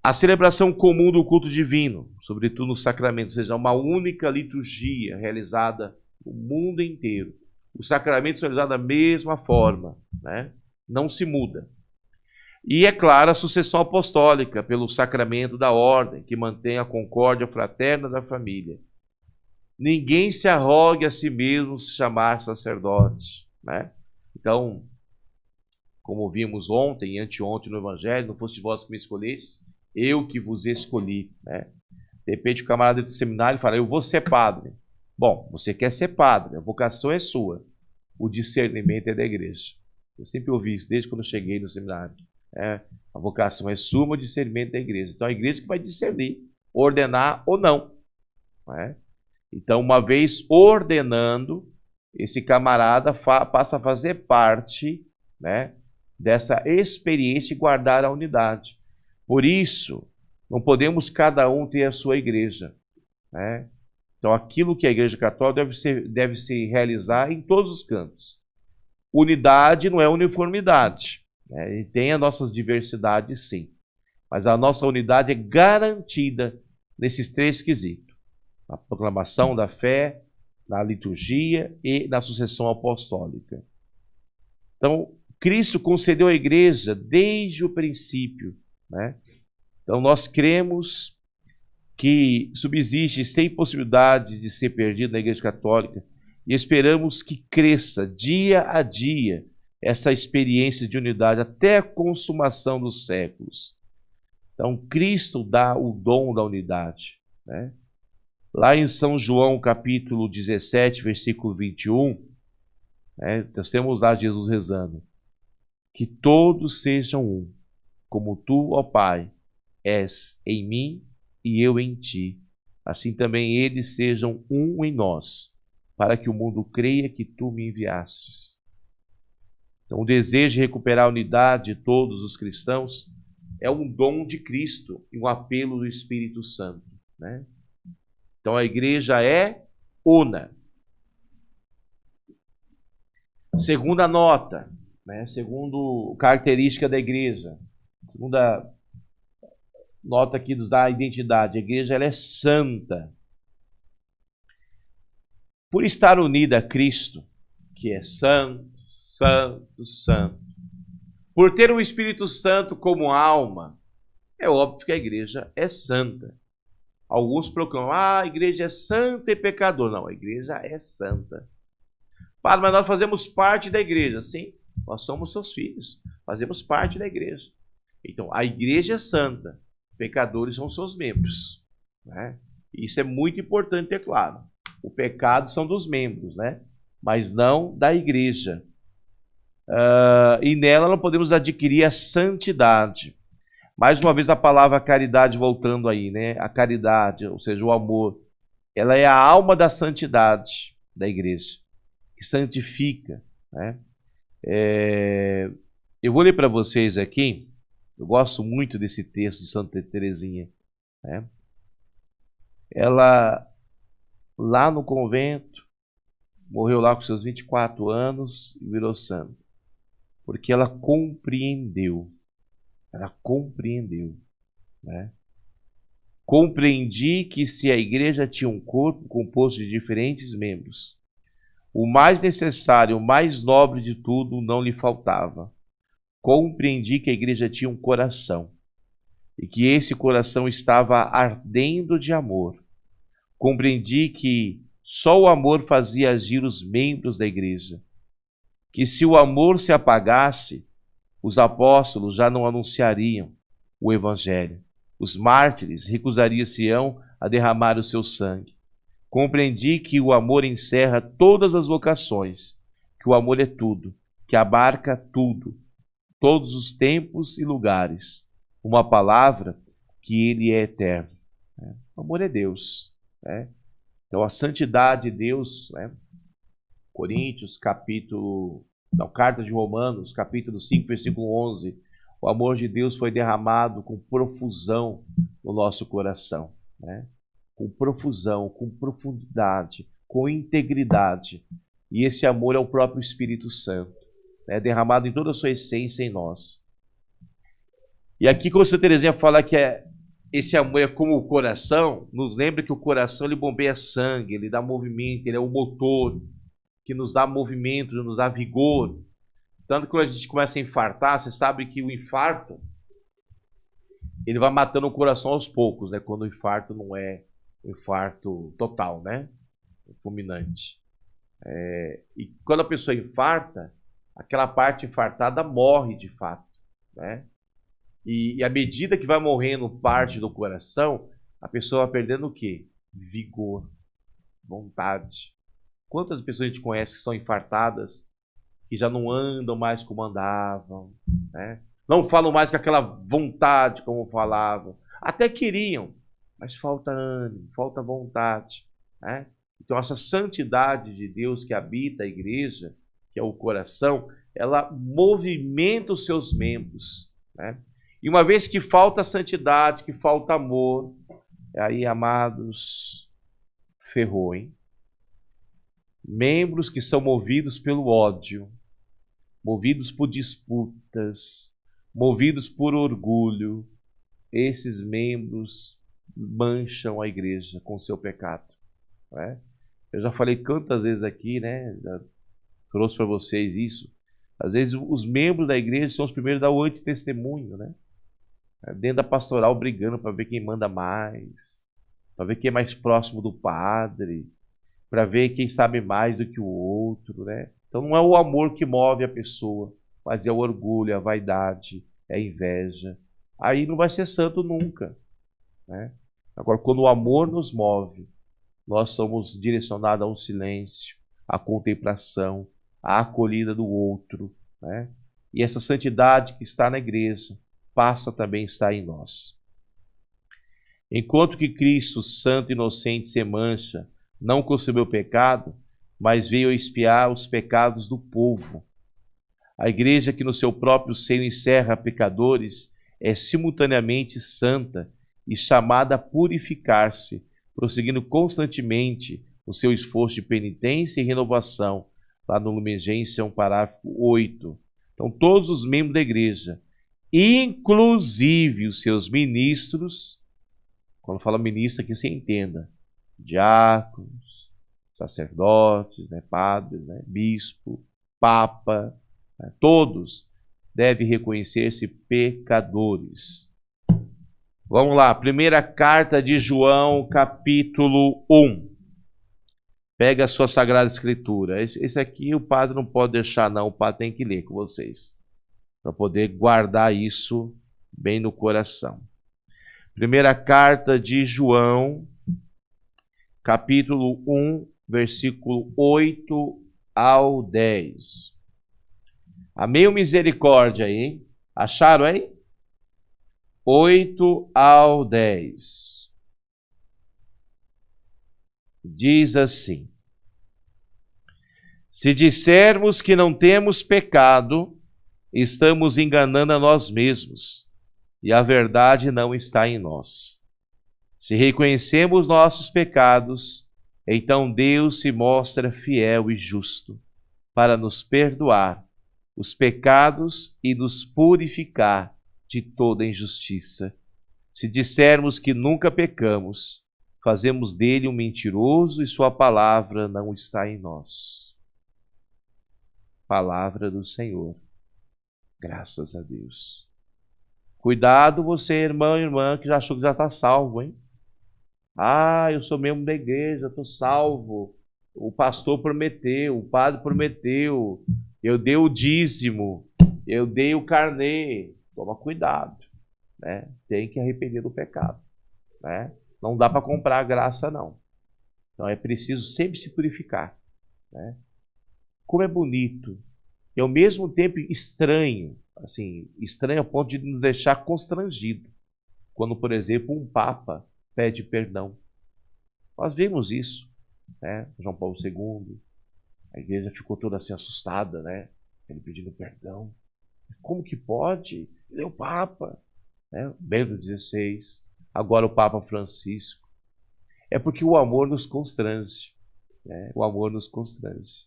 A celebração comum do culto divino, sobretudo no sacramento, ou seja, uma única liturgia realizada no mundo inteiro. Os sacramentos são realizados da mesma forma, né? Não se muda. E, é claro, a sucessão apostólica pelo sacramento da ordem, que mantém a concórdia fraterna da família. Ninguém se arrogue a si mesmo se chamar sacerdote, né? Então, como vimos ontem e anteontem no Evangelho, não foste vós que me escolhestes, eu que vos escolhi, né? De repente o camarada do seminário fala, eu vou ser padre. Bom, você quer ser padre, a vocação é sua, o discernimento é da igreja. Eu sempre ouvi isso desde quando eu cheguei no seminário. A vocação é sua, o discernimento da igreja. Então a igreja que vai discernir, ordenar ou não. Então, uma vez ordenando, esse camarada passa a fazer parte, né, dessa experiência de guardar a unidade. Por isso, não podemos cada um ter a sua igreja, né? Então, aquilo que a Igreja Católica deve se realizar em todos os cantos. Unidade não é uniformidade, né? E tem as nossas diversidades, sim. Mas a nossa unidade é garantida nesses 3 quesitos. Na proclamação da fé, na liturgia e na sucessão apostólica. Então, Cristo concedeu à igreja desde o princípio, né? Então, nós cremos que subsiste sem possibilidade de ser perdido na Igreja Católica, e esperamos que cresça dia a dia essa experiência de unidade até a consumação dos séculos. Então, Cristo dá o dom da unidade, né? Lá em São João, capítulo 17, versículo 21, né, nós temos lá Jesus rezando: que todos sejam um, como tu, ó Pai, és em mim e eu em ti, assim também eles sejam um em nós, para que o mundo creia que tu me enviastes. Então, o desejo de recuperar a unidade de todos os cristãos é um dom de Cristo e um apelo do Espírito Santo, né? Então, a igreja é una. Segunda nota, né? Segundo característica da igreja, segunda nota que nos dá a identidade: a igreja ela é santa. Por estar unida a Cristo, que é santo, santo, santo, por ter o Espírito Santo como alma, é óbvio que a igreja é santa. Alguns proclamam: a igreja é santa e pecador. Não, a igreja é santa. Padre, mas nós fazemos parte da igreja. Sim, nós somos seus filhos, fazemos parte da igreja. Então, a igreja é santa, pecadores são seus membros, né? Isso é muito importante ter claro. O pecado são dos membros, né? Mas não da igreja. E nela não podemos adquirir a santidade. Mais uma vez a palavra caridade voltando aí, né? A caridade, ou seja, o amor, ela é a alma da santidade da igreja, que santifica, né? Eu vou ler para vocês aqui, eu gosto muito desse texto de Santa Teresinha, né? Ela, lá no convento, morreu lá com seus 24 anos e virou santa, porque ela compreendeu. Ela compreendeu, né? Compreendi que se a igreja tinha um corpo composto de diferentes membros, o mais necessário, o mais nobre de tudo não lhe faltava. Compreendi que a igreja tinha um coração e que esse coração estava ardendo de amor. Compreendi que só o amor fazia agir os membros da igreja, que se o amor se apagasse, os apóstolos já não anunciariam o evangelho. Os mártires recusariam-se-ão a derramar o seu sangue. Compreendi que o amor encerra todas as vocações, que o amor é tudo, que abarca tudo, todos os tempos e lugares. Uma palavra, que ele é eterno. O amor é Deus, né? Então a santidade de Deus, né? Coríntios, carta de Romanos, capítulo 5, versículo 11. O amor de Deus foi derramado com profusão no nosso coração, né? Com profusão, com profundidade, com integridade. E esse amor é o próprio Espírito Santo, né? Derramado em toda a sua essência em nós. E aqui, quando Santa Teresinha fala que esse amor é como o coração, nos lembra que o coração ele bombeia sangue, ele dá movimento, ele é o motor que nos dá movimento, nos dá vigor. Tanto que quando a gente começa a infartar, você sabe que o infarto, ele vai matando o coração aos poucos, né? Quando o infarto não é um infarto total, né? Fulminante. E quando a pessoa infarta, aquela parte infartada morre de fato, né? E à medida que vai morrendo parte do coração, a pessoa vai perdendo o quê? Vigor, vontade. Quantas pessoas a gente conhece que são infartadas, que já não andam mais como andavam, né? Não falam mais com aquela vontade como falavam. Até queriam, mas falta ânimo, falta vontade, né? Então essa santidade de Deus que habita a igreja, que é o coração, ela movimenta os seus membros, né? E uma vez que falta santidade, que falta amor, aí, amados, ferrou, hein? Membros que são movidos pelo ódio, movidos por disputas, movidos por orgulho, esses membros mancham a igreja com seu pecado, né? Eu já falei quantas vezes aqui, né? Já trouxe para vocês isso. Às vezes os membros da igreja são os primeiros a dar o antitestemunho, né? Dentro da pastoral brigando para ver quem manda mais, para ver quem é mais próximo do padre, para ver quem sabe mais do que o outro, né? Então não é o amor que move a pessoa, mas é o orgulho, a vaidade, é a inveja. Aí não vai ser santo nunca, né? Agora, quando o amor nos move, nós somos direcionados a um silêncio, à contemplação, à acolhida do outro, né? E essa santidade que está na igreja passa também a estar em nós. Enquanto que Cristo, santo e inocente, sem mancha, não concebeu pecado, mas veio expiar os pecados do povo. A igreja que no seu próprio seio encerra pecadores é simultaneamente santa e chamada a purificar-se, prosseguindo constantemente o seu esforço de penitência e renovação. Lá no Lumen Gentium, parágrafo 8. Então, todos os membros da igreja, inclusive os seus ministros, quando fala ministro aqui você entenda, diáconos, sacerdotes, né, padres, né, bispo, papa, né, todos devem reconhecer-se pecadores. Vamos lá, primeira carta de João, capítulo 1. Pega a sua Sagrada Escritura. Esse aqui o padre não pode deixar não, o padre tem que ler com vocês, para poder guardar isso bem no coração. Primeira carta de João, capítulo 1, versículo 8 ao 10. Amém, misericórdia aí, hein? Acharam aí? 8 ao 10. Diz assim: se dissermos que não temos pecado, estamos enganando a nós mesmos, e a verdade não está em nós. Se reconhecemos nossos pecados, então Deus se mostra fiel e justo para nos perdoar os pecados e nos purificar de toda injustiça. Se dissermos que nunca pecamos, fazemos dele um mentiroso e sua palavra não está em nós. Palavra do Senhor. Graças a Deus. Cuidado você, irmão e irmã, que já achou que já está salvo, hein? Ah, eu sou membro da igreja, estou salvo. O pastor prometeu, o padre prometeu, eu dei o dízimo, eu dei o carnê. Toma cuidado, né? Tem que arrepender do pecado, né? Não dá para comprar a graça, não. Então é preciso sempre se purificar, né? Como é bonito e ao mesmo tempo estranho, assim, estranho a ponto de nos deixar constrangido, quando, por exemplo, um papa pede perdão. Nós vimos isso, né? João Paulo II, a igreja ficou toda assim assustada, né? Ele pedindo perdão. Como que pode? Ele é o Papa, né? Bento XVI, agora o Papa Francisco. É porque o amor nos constrange, né? O amor nos constrange,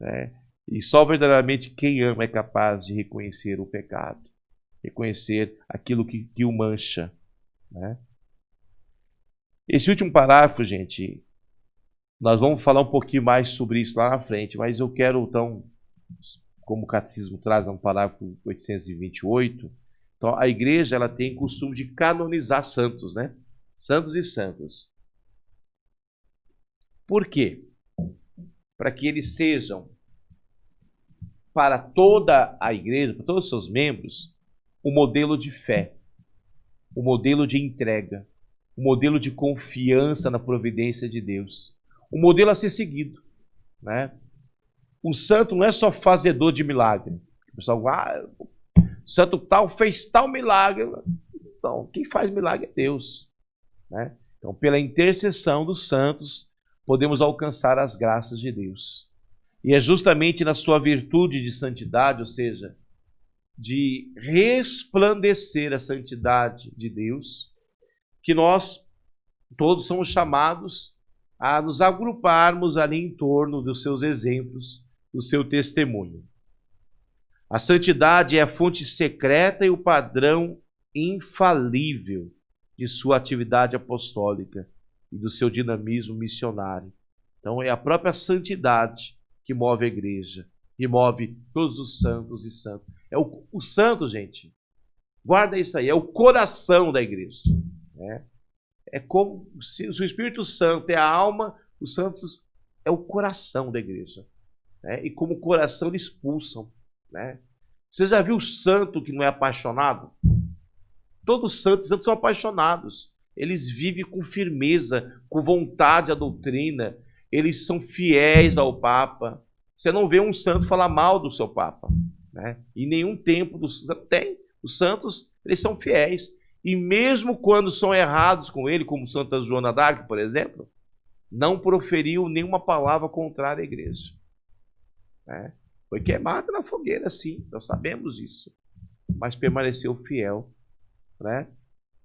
né? E só verdadeiramente quem ama é capaz de reconhecer o pecado, reconhecer aquilo que o mancha, né? Esse último parágrafo, gente, nós vamos falar um pouquinho mais sobre isso lá na frente, mas eu quero, então, como o Catecismo traz no parágrafo 828, então a igreja ela tem costume de canonizar santos, né? Santos e santas. Por quê? Para que eles sejam, para toda a igreja, para todos os seus membros, um modelo de fé, um modelo de entrega, um modelo de confiança na providência de Deus, um modelo a ser seguido, né? O santo não é só fazedor de milagre. O pessoal, o santo tal fez tal milagre. Então, quem faz milagre é Deus, né? Então, pela intercessão dos santos, podemos alcançar as graças de Deus. E é justamente na sua virtude de santidade, ou seja, de resplandecer a santidade de Deus, que nós todos somos chamados a nos agruparmos ali em torno dos seus exemplos, do seu testemunho. A santidade é a fonte secreta e o padrão infalível de sua atividade apostólica e do seu dinamismo missionário. Então é a própria santidade que move a igreja, que move todos os santos e santas. É o santo, gente, guarda isso aí, é o coração da igreja, né? É como se o Espírito Santo é a alma, os santos é o coração da igreja. Né? E como coração eles pulsam. Né? Você já viu o santo que não é apaixonado? Todos os santos são apaixonados. Eles vivem com firmeza, com vontade à doutrina. Eles são fiéis ao Papa. Você não vê um santo falar mal do seu Papa. Né? Em nenhum tempo do santo tem. Os santos, eles são fiéis. E mesmo quando são errados com ele, como Santa Joana d'Arc, por exemplo, não proferiu nenhuma palavra contrária à igreja. Né? Foi queimada na fogueira, sim, nós sabemos disso. Mas permaneceu fiel. Né?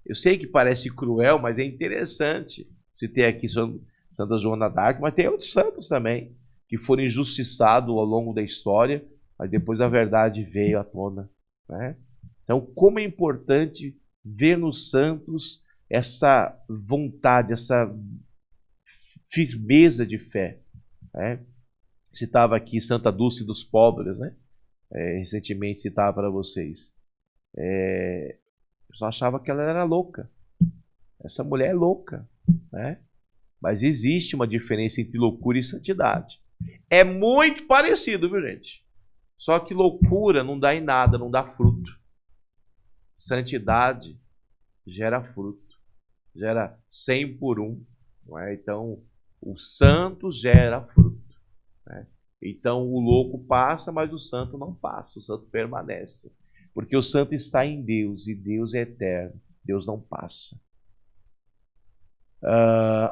Eu sei que parece cruel, mas é interessante se ter aqui Santa Joana d'Arc, mas tem outros santos também, que foram injustiçados ao longo da história, mas depois a verdade veio à tona. Né? Então, como é importante ver nos santos essa vontade, essa firmeza de fé. Né? Citava aqui Santa Dulce dos Pobres, né? Recentemente citava para vocês. Eu só achava que ela era louca. Essa mulher é louca. Né? Mas existe uma diferença entre loucura e santidade. É muito parecido, viu, gente? Só que loucura não dá em nada, não dá fruto. Santidade gera fruto, gera 100 por 1. Não é? Então, o santo gera fruto. Né? Então, o louco passa, mas o santo não passa, o santo permanece. Porque o santo está em Deus e Deus é eterno, Deus não passa.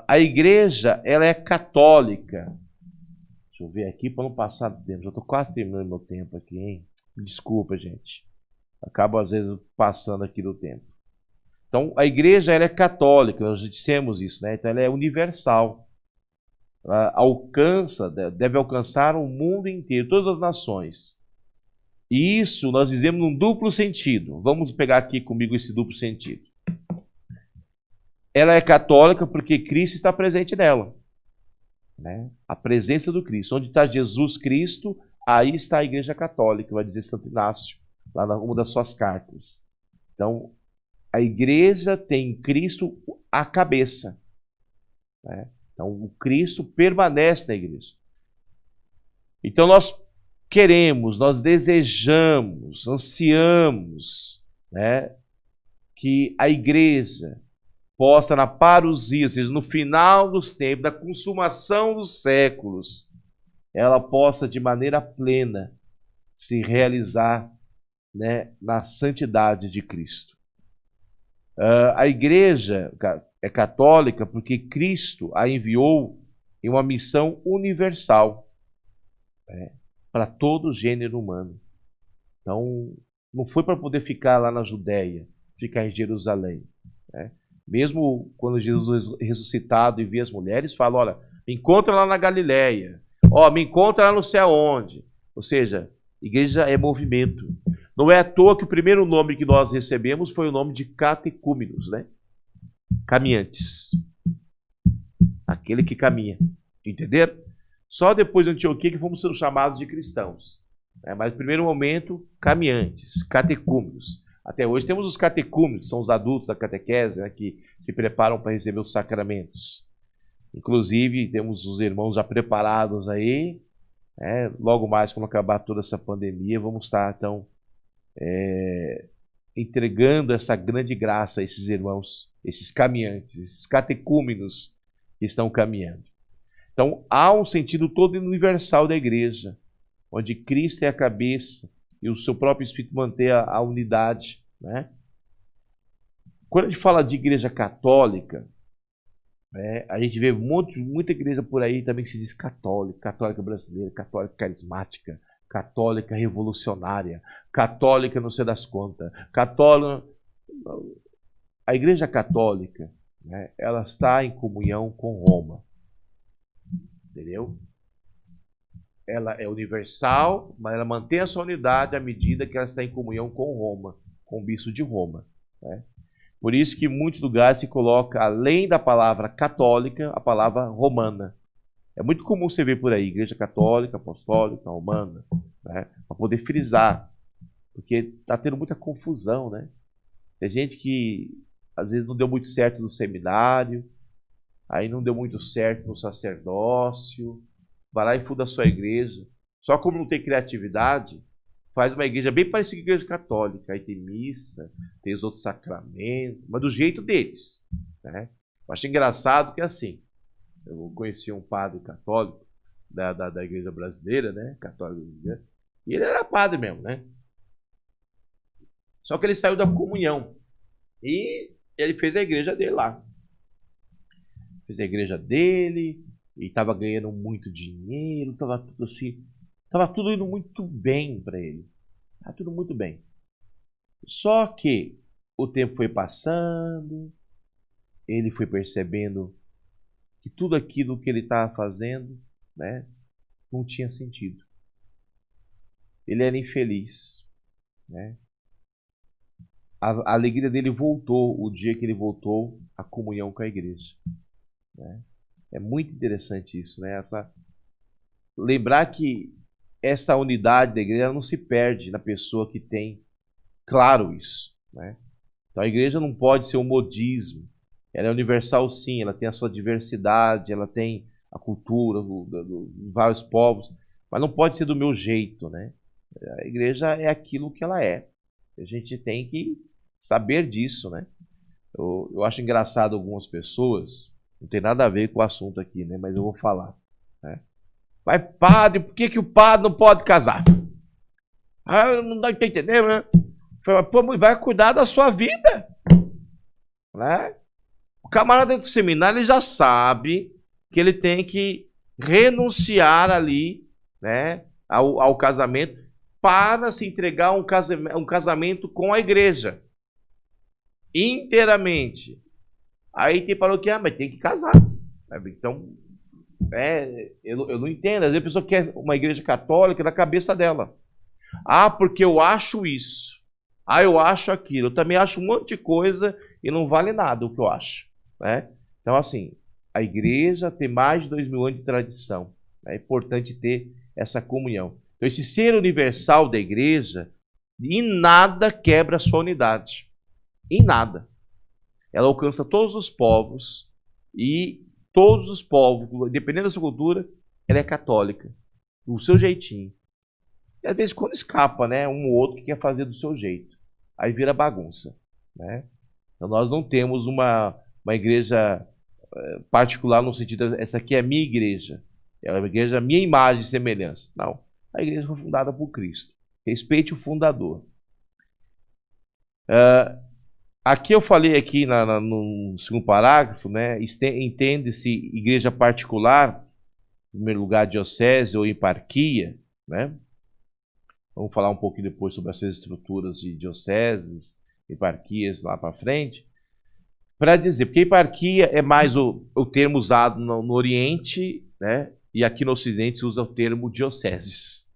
A igreja, ela é católica. Deixa eu ver aqui para não passar do tempo. Já estou quase terminando meu tempo aqui, hein? Desculpa, gente. Acabo, às vezes, passando aqui do tempo. Então, a igreja ela é católica, nós já dissemos isso, né? Então, ela é universal. Ela deve alcançar o mundo inteiro, todas as nações. E isso nós dizemos num duplo sentido. Vamos pegar aqui comigo esse duplo sentido. Ela é católica porque Cristo está presente nela. Né? A presença do Cristo. Onde está Jesus Cristo, aí está a igreja católica, vai dizer Santo Inácio, lá numa das suas cartas. Então, a igreja tem em Cristo a cabeça. Né? Então, o Cristo permanece na igreja. Então, nós queremos, nós desejamos, ansiamos, né, que a igreja possa, na parousia, ou seja, no final dos tempos, da consumação dos séculos, ela possa, de maneira plena, se realizar, né, na santidade de Cristo. A igreja é católica porque Cristo a enviou em uma missão universal, né, para todo o gênero humano. Então, não foi para poder ficar lá na Judéia, ficar em Jerusalém. Né? Mesmo quando Jesus ressuscitado e vê as mulheres, fala, olha, me encontra lá na Galileia, me encontra lá não sei aonde. Ou seja, igreja é movimento. Não é à toa que o primeiro nome que nós recebemos foi o nome de catecúmenos, né? Caminhantes. Aquele que caminha. Entenderam? Só depois de Antioquia que fomos chamados de cristãos. Mas no primeiro momento, caminhantes, catecúmenos. Até hoje temos os catecúmenos, são os adultos da catequese, né, que se preparam para receber os sacramentos. Inclusive, temos os irmãos já preparados aí. Logo mais, quando acabar toda essa pandemia, vamos estar, então, entregando essa grande graça a esses irmãos, esses caminhantes, esses catecúmenos que estão caminhando. Então, há um sentido todo universal da igreja, onde Cristo é a cabeça e o seu próprio Espírito mantém a unidade. Né? Quando a gente fala de igreja católica, a gente vê muita igreja por aí também que se diz católica, católica brasileira, católica carismática, católica revolucionária, católica não sei das contas, católica... A igreja católica, né, ela está em comunhão com Roma. Entendeu? Ela é universal, mas ela mantém a sua unidade à medida que ela está em comunhão com Roma, com o bispo de Roma. Né? Por isso que em muitos lugares se coloca, além da palavra católica, a palavra romana. É muito comum você ver por aí, igreja católica, apostólica, romana, né? Para poder frisar, porque está tendo muita confusão, né? Tem gente que às vezes não deu muito certo no seminário, aí não deu muito certo no sacerdócio, vai lá e funda a sua igreja. Só como não tem criatividade, faz uma igreja bem parecida com a igreja católica. Aí tem missa, tem os outros sacramentos, mas do jeito deles, né? Eu acho engraçado que assim, eu conheci um padre católico da igreja brasileira, né? Católico, e ele era padre mesmo, né? Só que ele saiu da comunhão e ele fez a igreja dele lá. Fez a igreja dele e estava ganhando muito dinheiro, estava tudo assim, estava tudo indo muito bem para ele. Estava tudo muito bem. Só que o tempo foi passando, ele foi percebendo que tudo aquilo que ele estava fazendo, né, não tinha sentido. Ele era infeliz, né? A alegria dele voltou o dia que ele voltou à comunhão com a igreja, né? É muito interessante isso, né? Lembrar que essa unidade da igreja não se perde na pessoa que tem claro isso, né? Então a igreja não pode ser um modismo. Ela é universal, sim, ela tem a sua diversidade, ela tem a cultura de vários povos, mas não pode ser do meu jeito, né? A igreja é aquilo que ela é. A gente tem que saber disso, né? Eu acho engraçado algumas pessoas, não tem nada a ver com o assunto aqui, né? Mas eu vou falar, né? Mas padre, por que o padre não pode casar? Ah, não dá pra entender, né? Pô, vai cuidar da sua vida, né? O camarada do seminário, ele já sabe que ele tem que renunciar ali, né, ao casamento para se entregar a um casamento com a igreja inteiramente. Aí tem falou que mas tem que casar. Então, eu não entendo. Às vezes a pessoa quer uma igreja católica na cabeça dela. Ah, porque eu acho isso. Ah, eu acho aquilo. Eu também acho um monte de coisa e não vale nada o que eu acho, né? Então, assim, a igreja tem mais de 2000 anos de tradição. É importante ter essa comunhão. Então, esse ser universal da igreja, em nada quebra a sua unidade. Em nada. Ela alcança todos os povos e todos os povos, dependendo da sua cultura, ela é católica. Do seu jeitinho. E às vezes quando escapa, né, um ou outro que quer fazer do seu jeito. Aí vira bagunça, né? Então nós não temos uma igreja particular no sentido, essa aqui é a minha igreja. É a igreja, minha imagem e semelhança. Não. A igreja foi fundada por Cristo. Respeite o fundador. Aqui eu falei aqui no segundo parágrafo, né? Entende-se igreja particular, em primeiro lugar diocese ou eparquia, né? Vamos falar um pouquinho depois sobre essas estruturas de dioceses, eparquias lá para frente. Para dizer, porque eparquia é mais o termo usado no Oriente, né? E aqui no Ocidente se usa o termo dioceses.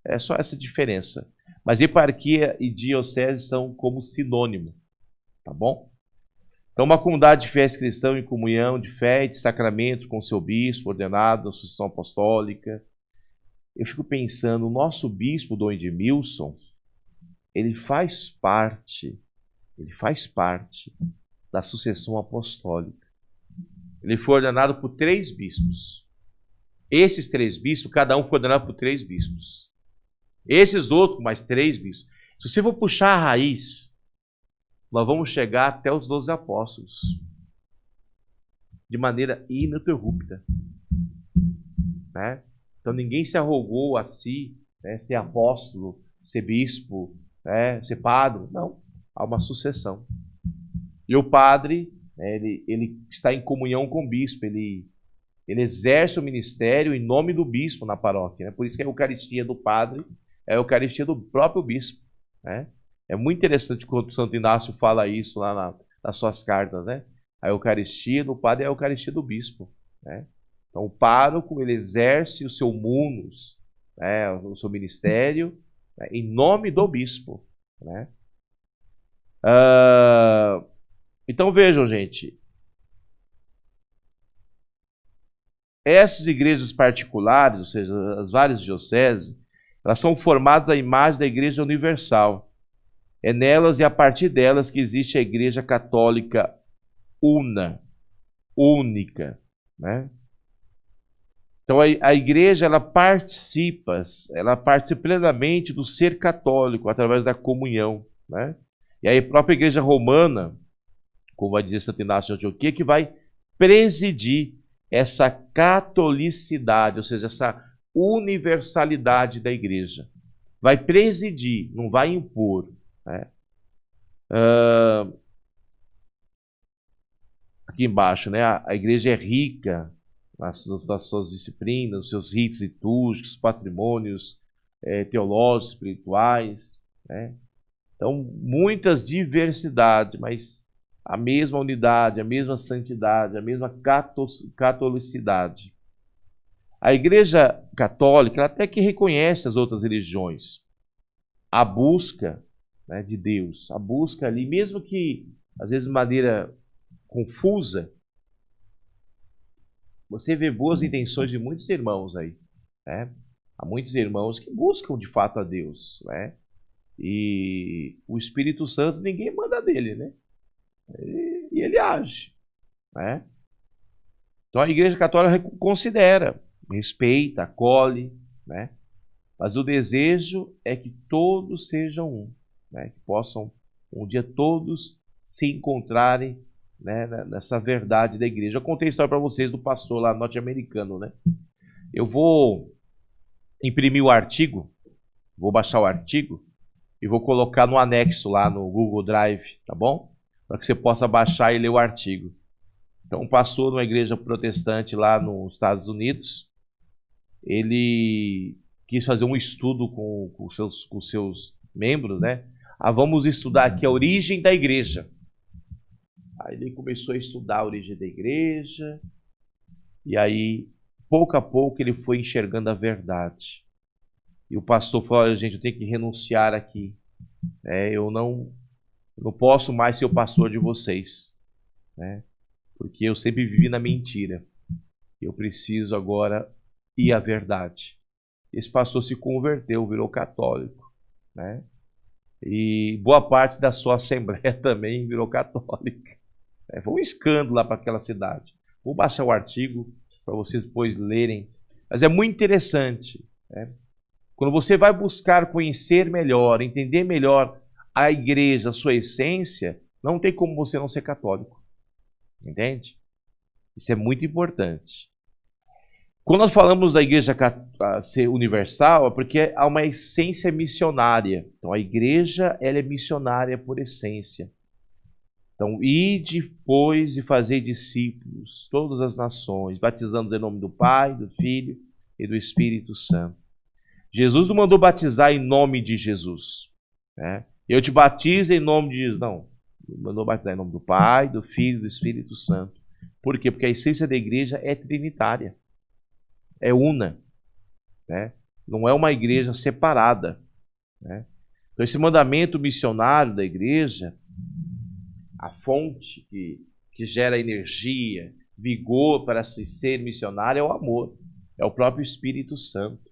É só essa diferença. Mas eparquia e diocese são como sinônimo, tá bom? Então, uma comunidade de fiéis cristãos em comunhão de fé e de sacramento com seu bispo ordenado na sucessão apostólica. Eu fico pensando, o nosso bispo, Dom Edmilson, ele faz parte da sucessão apostólica. Ele foi ordenado por 3 bispos. Esses 3 bispos, cada um foi ordenado por 3 bispos. Esses outros, mais 3 bispos. Se você for puxar a raiz, nós vamos chegar até os 12 apóstolos. De maneira ininterrupta. Né? Então ninguém se arrogou a si, né, ser apóstolo, ser bispo, né, ser padre. Não, há uma sucessão. E o padre, né, ele está em comunhão com o bispo, ele exerce o ministério em nome do bispo na paróquia. Né? Por isso que a Eucaristia do padre é a Eucaristia do próprio bispo. Né? É muito interessante quando o Santo Inácio fala isso lá nas suas cartas. Né? A Eucaristia do padre é a Eucaristia do bispo. Né? Então, o pároco, ele exerce o seu munus, né, o seu ministério, né, em nome do bispo. Né? Então, vejam, gente. Essas igrejas particulares, ou seja, as várias dioceses, elas são formadas à imagem da igreja universal. É nelas e a partir delas que existe a Igreja Católica única, né? Então a igreja ela participa plenamente do ser católico através da comunhão, né? E aí a própria Igreja Romana, como vai dizer Santo Inácio de Antioquia, que vai presidir essa catolicidade, ou seja, essa universalidade da igreja. Vai presidir, não vai impor, né? Aqui embaixo, né? A igreja é rica nas suas disciplinas, os seus ritos litúrgicos, patrimônios teológicos, espirituais, né? Então, muitas diversidades, mas a mesma unidade, a mesma santidade, a mesma catolicidade. A Igreja Católica ela até que reconhece as outras religiões. A busca, né, de Deus, a busca ali, mesmo que às vezes de maneira confusa, você vê boas intenções de muitos irmãos aí, né? Há muitos irmãos que buscam de fato a Deus, né? E o Espírito Santo ninguém manda dele, né? E ele age, né? Então a Igreja Católica considera, respeita, acolhe, né? Mas o desejo é que todos sejam um, né? Que possam um dia todos se encontrarem, né, nessa verdade da igreja. Eu contei a história para vocês do pastor lá norte-americano, né? Eu vou imprimir o artigo, vou baixar o artigo e vou colocar no anexo lá no Google Drive, tá bom? Para que você possa baixar e ler o artigo. Então, um pastor numa igreja protestante lá nos Estados Unidos, ele quis fazer um estudo com os seus membros, né? Vamos estudar aqui a origem da igreja. Aí ele começou a estudar a origem da igreja, e aí, pouco a pouco, ele foi enxergando a verdade. E o pastor falou: olha, gente, eu tenho que renunciar aqui. Eu não posso mais ser o pastor de vocês, né? Porque eu sempre vivi na mentira. Eu preciso agora ir à verdade. Esse pastor se converteu, virou católico, né? E boa parte da sua assembleia também virou católica. Foi um escândalo lá para aquela cidade. Vou baixar o artigo para vocês depois lerem. Mas é muito interessante, né? Quando você vai buscar conhecer melhor, entender melhor a igreja, a sua essência, não tem como você não ser católico. Entende? Isso é muito importante. Quando nós falamos da igreja ser universal, é porque há uma essência missionária. Então a igreja ela é missionária por essência. Então, ide, pois, e fazei discípulos, todas as nações, batizando em nome do Pai, do Filho e do Espírito Santo. Jesus não mandou batizar em nome de Jesus, né? Eu te batizo em nome de Jesus. Não, ele mandou batizar em nome do Pai, do Filho e do Espírito Santo. Por quê? Porque a essência da igreja é trinitária, é una, né? Não é uma igreja separada, né? Então, esse mandamento missionário da igreja, a fonte que gera energia, vigor para se ser missionário é o amor. É o próprio Espírito Santo,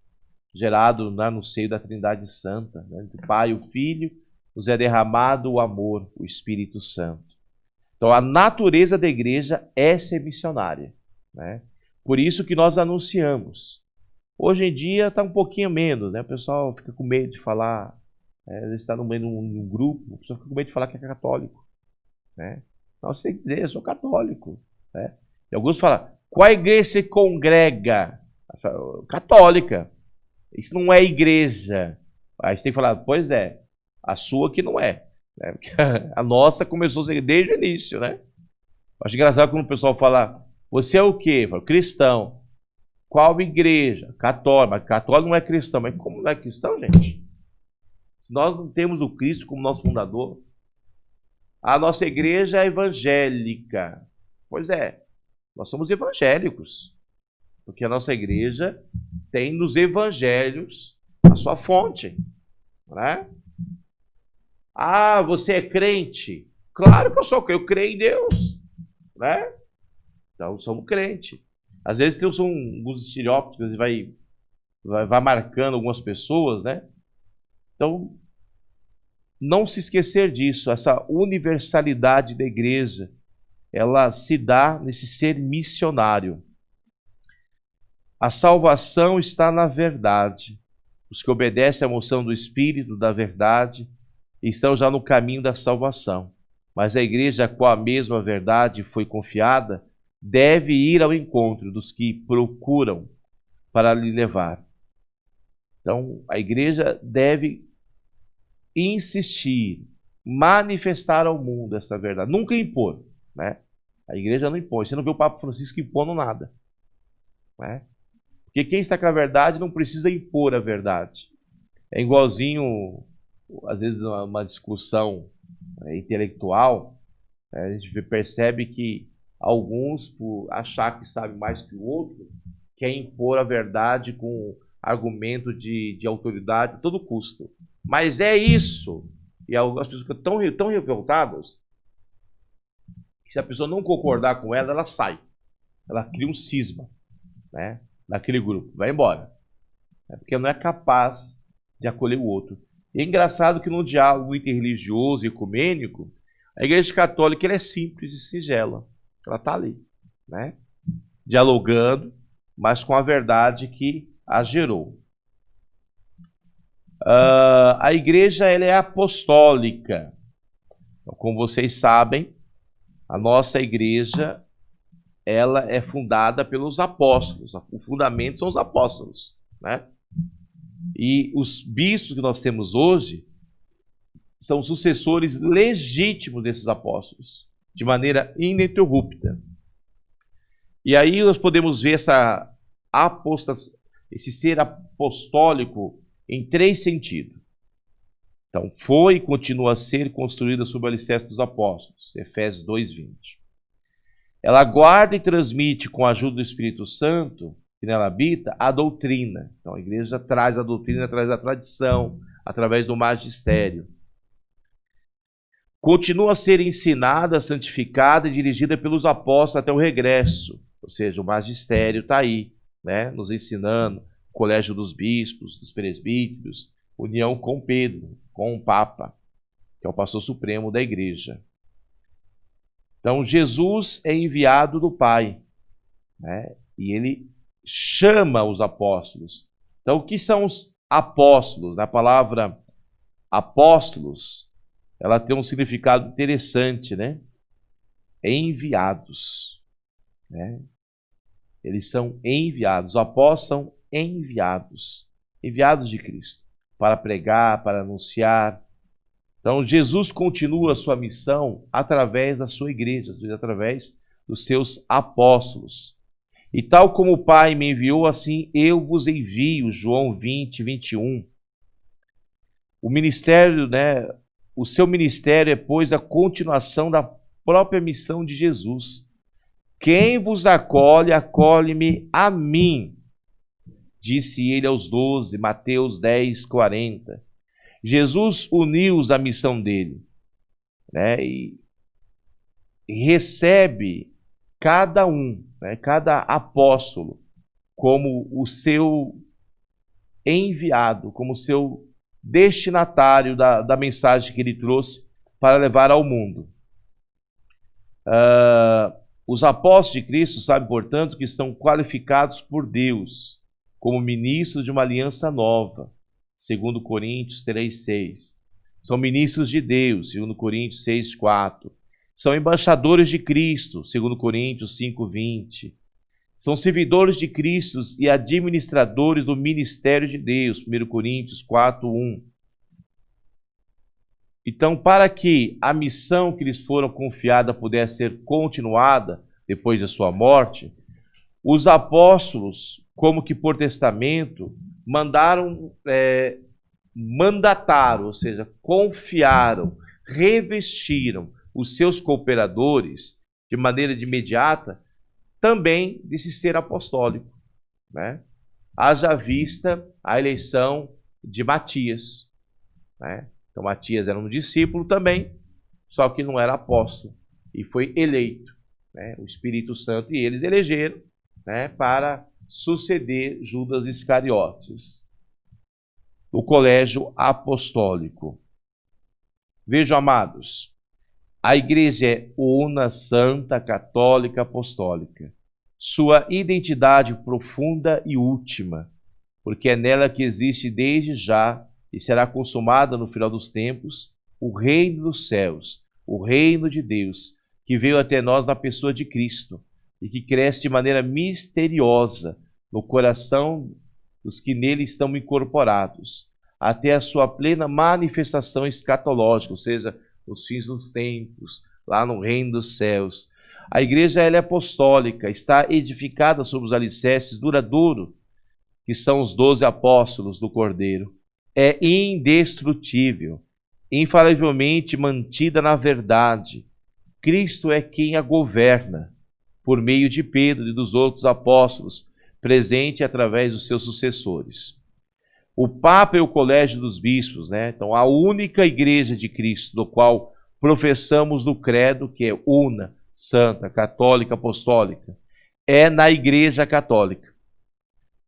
gerado no seio da Trindade Santa, né? Entre o Pai e o Filho, nos é derramado o amor, o Espírito Santo. Então, a natureza da igreja é ser missionária, né? Por isso que nós anunciamos. Hoje em dia está um pouquinho menos, né? O pessoal fica com medo de falar, às vezes está no meio de um grupo, o pessoal fica com medo de falar que é católico, né? Não, você tem que dizer, eu sou católico, né? E alguns falam, qual igreja você congrega? Católica. Isso não é igreja. Aí você tem que falar, pois é, a sua que não é, né? Porque a nossa começou desde o início, né? Acho engraçado quando o pessoal fala, você é o quê? Eu falo, cristão. Qual igreja? Católico. Mas católico não é cristão. Mas como não é cristão, gente? Se nós não temos o Cristo como nosso fundador, a nossa igreja é evangélica. Pois é, nós somos evangélicos. Porque a nossa igreja tem nos evangelhos a sua fonte, né? Você é crente? Claro que eu sou crente, eu creio em Deus, né? Então somos crente. Às vezes tem alguns estereótipos, vai marcando algumas pessoas, né? Então, não se esquecer disso, essa universalidade da igreja, ela se dá nesse ser missionário. A salvação está na verdade. Os que obedecem à moção do Espírito da verdade estão já no caminho da salvação. Mas a igreja a qual a mesma verdade foi confiada deve ir ao encontro dos que procuram para lhe levar. Então, a igreja deve insistir, manifestar ao mundo essa verdade, nunca impor, né? A igreja não impõe. Você não vê o Papa Francisco impondo nada, né? Porque quem está com a verdade não precisa impor a verdade. É igualzinho, às vezes, uma discussão intelectual, a gente percebe que alguns, por achar que sabe mais que o outro, querem impor a verdade com argumento de autoridade a todo custo. Mas é isso. E algumas pessoas ficam tão revoltadas que se a pessoa não concordar com ela, ela sai. Ela cria um cisma, né, naquele grupo. Vai embora. Porque não é capaz de acolher o outro. E é engraçado que no diálogo interreligioso e ecumênico, a Igreja Católica ela é simples e singela. Ela está ali, né, dialogando, mas com a verdade que a gerou. A igreja ela é apostólica. Então, como vocês sabem, a nossa igreja ela é fundada pelos apóstolos. O fundamento são os apóstolos, né? E os bispos que nós temos hoje são sucessores legítimos desses apóstolos, de maneira ininterrupta. E aí nós podemos ver esse ser apostólico em três sentidos. Então, foi e continua a ser construída sob o alicerce dos apóstolos, Efésios 2:20. Ela guarda e transmite, com a ajuda do Espírito Santo, que nela habita, a doutrina. Então, a igreja traz a doutrina, traz a tradição, através do magistério. Continua a ser ensinada, santificada e dirigida pelos apóstolos até o regresso. Ou seja, o magistério está aí, né, nos ensinando, colégio dos bispos, dos presbíteros, união com Pedro, com o Papa, que é o pastor supremo da igreja. Então, Jesus é enviado do Pai, né, e ele chama os apóstolos. Então, o que são os apóstolos? A palavra apóstolos, ela tem um significado interessante, né? Enviados, né? Eles são enviados, os apóstolos são enviados de Cristo, para pregar, para anunciar. Então, Jesus continua a sua missão através da sua igreja, através dos seus apóstolos. E tal como o Pai me enviou, assim eu vos envio, João 20:21. O ministério, né, o seu ministério é, pois, a continuação da própria missão de Jesus. Quem vos acolhe, acolhe-me a mim, disse ele aos 12, Mateus 10:40. Jesus uniu-os à missão dele, né, e recebe cada um, né, cada apóstolo, como o seu enviado, como o seu destinatário da mensagem que ele trouxe para levar ao mundo. Os apóstolos de Cristo sabem, portanto, que estão qualificados por Deus como ministros de uma aliança nova, segundo Coríntios 3:6. São ministros de Deus, segundo Coríntios 6:4. São embaixadores de Cristo, segundo Coríntios 5:20. São servidores de Cristo e administradores do ministério de Deus, 1 Coríntios 4:1. Então, para que a missão que lhes foram confiada pudesse ser continuada depois da sua morte, os apóstolos, como que por testamento, mandataram, ou seja, confiaram, revestiram os seus cooperadores de maneira imediata também desse ser apostólico, né? Haja vista a eleição de Matias, né? Então Matias era um discípulo também, só que não era apóstolo e foi eleito, né? O Espírito Santo e eles elegeram, né, para suceder Judas Iscariotes, o colégio apostólico. Vejam, amados, a igreja é una, santa, católica, apostólica. Sua identidade profunda e última, porque é nela que existe desde já e será consumada no final dos tempos o reino dos céus, o reino de Deus, que veio até nós na pessoa de Cristo e que cresce de maneira misteriosa no coração dos que nele estão incorporados, até a sua plena manifestação escatológica, ou seja, nos fins dos tempos, lá no reino dos céus. A igreja ela é apostólica, está edificada sobre os alicerces duradouros, que são os 12 apóstolos do Cordeiro. É indestrutível, infalivelmente mantida na verdade. Cristo é quem a governa, por meio de Pedro e dos outros apóstolos, presente através dos seus sucessores. O Papa é o colégio dos bispos, né? Então, a única igreja de Cristo, do qual professamos no credo, que é una, santa, católica, apostólica, é na igreja católica.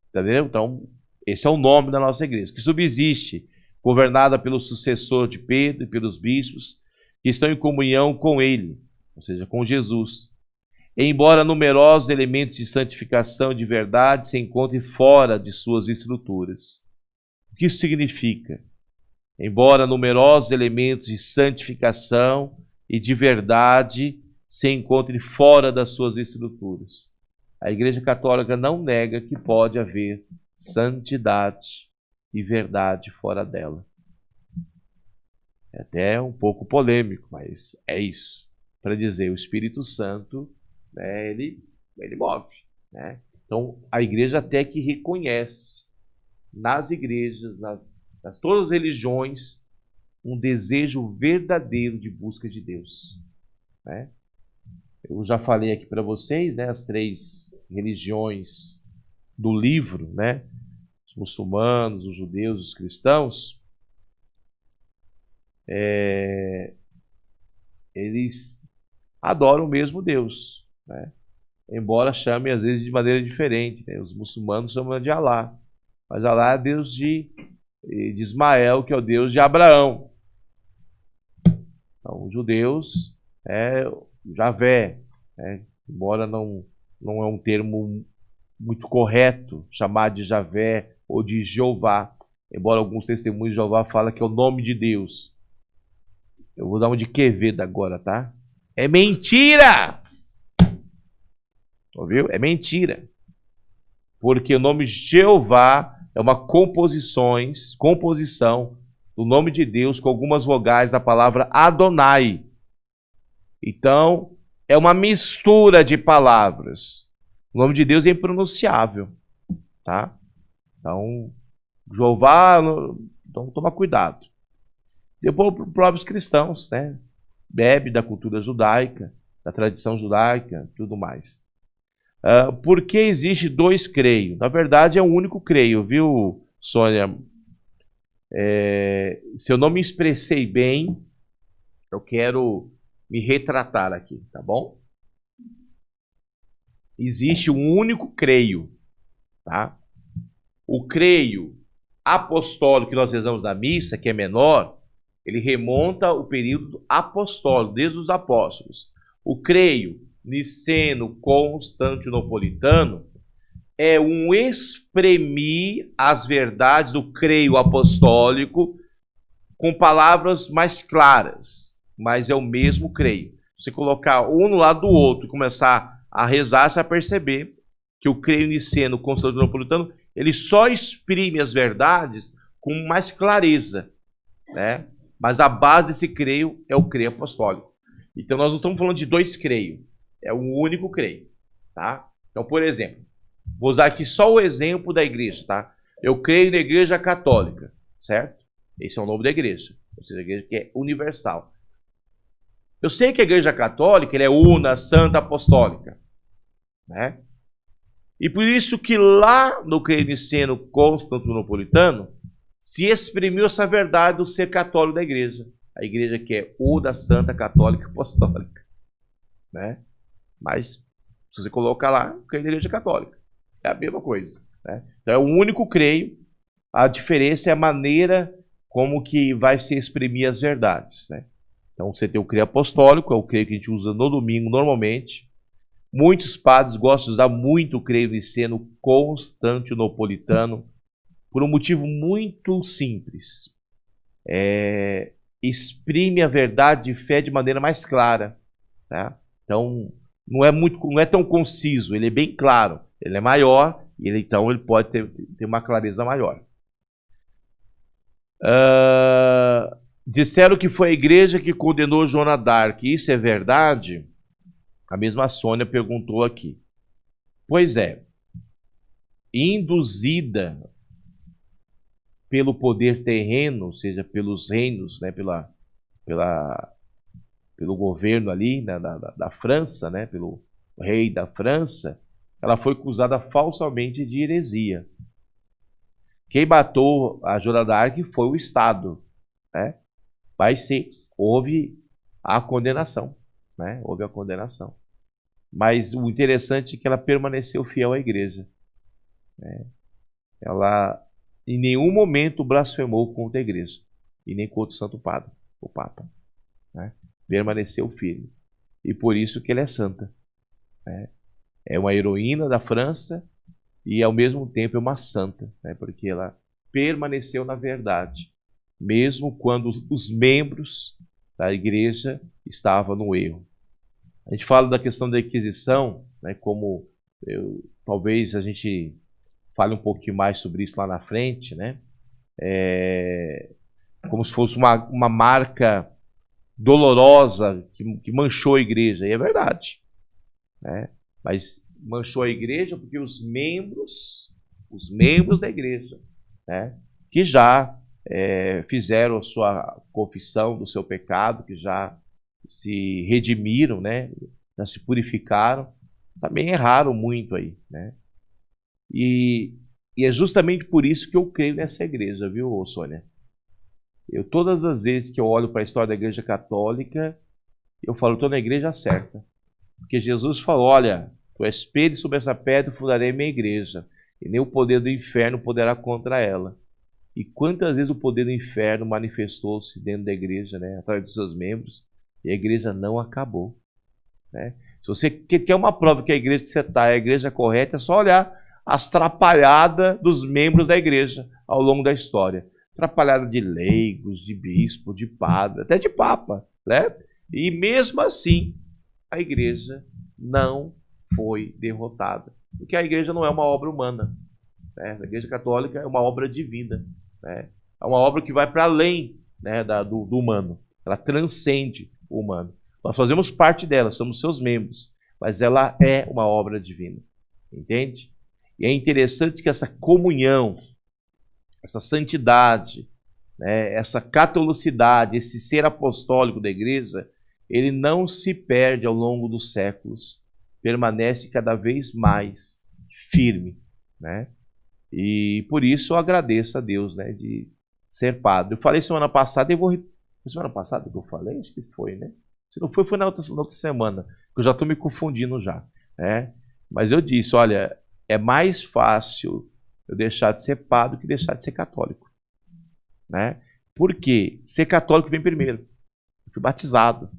Entendeu? Então, esse é o nome da nossa igreja, que subsiste, governada pelo sucessor de Pedro e pelos bispos, que estão em comunhão com ele, ou seja, com Jesus. Embora numerosos elementos de santificação e de verdade se encontrem fora de suas estruturas. O que isso significa? Embora numerosos elementos de santificação e de verdade se encontrem fora das suas estruturas, a Igreja Católica não nega que pode haver santidade e verdade fora dela. É até um pouco polêmico, mas é isso. Para dizer, o Espírito Santo, né, ele move. Né? Então, a igreja até que reconhece nas igrejas, nas todas as religiões, um desejo verdadeiro de busca de Deus. Né? Eu já falei aqui para vocês, né, as 3 religiões do livro, né? Os muçulmanos, os judeus, os cristãos, eles adoram o mesmo Deus, né? Embora chamem às vezes de maneira diferente, né? Os muçulmanos chamam de Alá, mas Alá é Deus de Ismael, que é o Deus de Abraão. Então, os judeus é Javé, né? Embora não é um termo muito correto chamar de Javé ou de Jeová, embora alguns testemunhos de Jeová falem que é o nome de Deus. Eu vou dar uma de Quevedo agora, tá? É mentira! Ouviu? É mentira. Porque o nome Jeová é uma composição do nome de Deus com algumas vogais da palavra Adonai. Então, é uma mistura de palavras. O nome de Deus é impronunciável, tá? Então, Jeová, então toma cuidado. Depois, os próprios cristãos, né? Bebe da cultura judaica, da tradição judaica, tudo mais. Por que existe 2 creio? Na verdade, é um único creio, viu, Sônia? Se eu não me expressei bem, eu quero me retratar aqui, tá bom? Existe um único creio, tá? O creio apostólico que nós rezamos na missa, que é menor, ele remonta ao período apostólico, desde os apóstolos. O creio niceno-constantinopolitano é um exprimir as verdades do creio apostólico com palavras mais claras, mas é o mesmo creio. Se colocar um no lado do outro e começar a rezar, você vai perceber que o creio niceno-constantinopolitano ele só exprime as verdades com mais clareza, né? Mas a base desse creio é o creio apostólico. Então nós não estamos falando de 2 creio, é um único creio, tá? Então, por exemplo, vou usar aqui só o exemplo da igreja, tá? Eu creio na igreja católica, certo? Esse é o nome da igreja, ou seja, a igreja que é universal. Eu sei que a igreja católica ela é una, santa, apostólica, né? E por isso que lá no creio niceno-constantinopolitano se exprimiu essa verdade do ser católico da igreja. A igreja que é una, santa, católica, apostólica, né? Mas se você colocar lá, creio na igreja católica, é a mesma coisa, né? Então é o único creio. A diferença é a maneira como que vai se exprimir as verdades, né? Então você tem o creio apostólico, é o creio que a gente usa no domingo normalmente. Muitos padres gostam de usar muito o creio niceno-constantinopolitano por um motivo muito simples. Exprime a verdade de fé de maneira mais clara. Tá? Então não é tão conciso, ele é bem claro. Ele é maior, então ele pode ter uma clareza maior. Disseram que foi a igreja que condenou Joana d'Arc. Isso é verdade? A mesma Sônia perguntou aqui. Pois é. Induzida pelo poder terreno, ou seja, pelos reinos, né, pelo governo ali, né, da França, né, pelo rei da França, ela foi acusada falsamente de heresia. Quem matou a Joana d'Arc foi o Estado, né? Houve a condenação, né? Houve a condenação. Mas o interessante é que ela permaneceu fiel à igreja, né? Ela em nenhum momento blasfemou contra a igreja, e nem contra o Santo Padre, o Papa, né? Permaneceu firme. E por isso que ela é santa, né? É uma heroína da França e ao mesmo tempo é uma santa, né? Porque ela permaneceu na verdade, mesmo quando os membros da igreja estavam no erro. A gente fala da questão da Inquisição, né, talvez a gente fale um pouquinho mais sobre isso lá na frente, né? Como se fosse uma marca dolorosa que manchou a igreja, e é verdade, né? Mas manchou a igreja porque os membros da igreja, né, que já fizeram a sua confissão do seu pecado, que já se redimiram, né, já se purificaram, também erraram muito aí, né? E é justamente por isso que eu creio nessa igreja, viu, Sônia? Todas as vezes que eu olho para a história da igreja católica, eu falo, estou na igreja certa. Porque Jesus falou, olha, tu és Pedro, sobre essa pedra fundarei minha igreja, e nem o poder do inferno poderá contra ela. E quantas vezes o poder do inferno manifestou-se dentro da igreja, né, através dos seus membros, e a igreja não acabou, né? Se você quer uma prova que a igreja que você está é a igreja correta, é só olhar as trapalhadas dos membros da igreja ao longo da história. Atrapalhada de leigos, de bispo, de padre, até de papa, né? E mesmo assim, a igreja não foi derrotada. Porque a igreja não é uma obra humana, né? A igreja católica é uma obra divina, né? É uma obra que vai para além, né, do humano. Ela transcende o humano. Nós fazemos parte dela, somos seus membros, mas ela é uma obra divina. Entende? E é interessante que essa comunhão, essa santidade, né, essa catolicidade, esse ser apostólico da igreja, ele não se perde ao longo dos séculos, permanece cada vez mais firme, né? E por isso eu agradeço a Deus, né, de ser padre. Eu falei semana passada, semana passada que eu falei? Acho que foi, né? Se não foi, foi na outra semana, que eu já estou me confundindo já, né? Mas eu disse, olha, é mais fácil eu deixar de ser padre do que deixar de ser católico, né? Por quê? Ser católico vem primeiro. Eu fui batizado,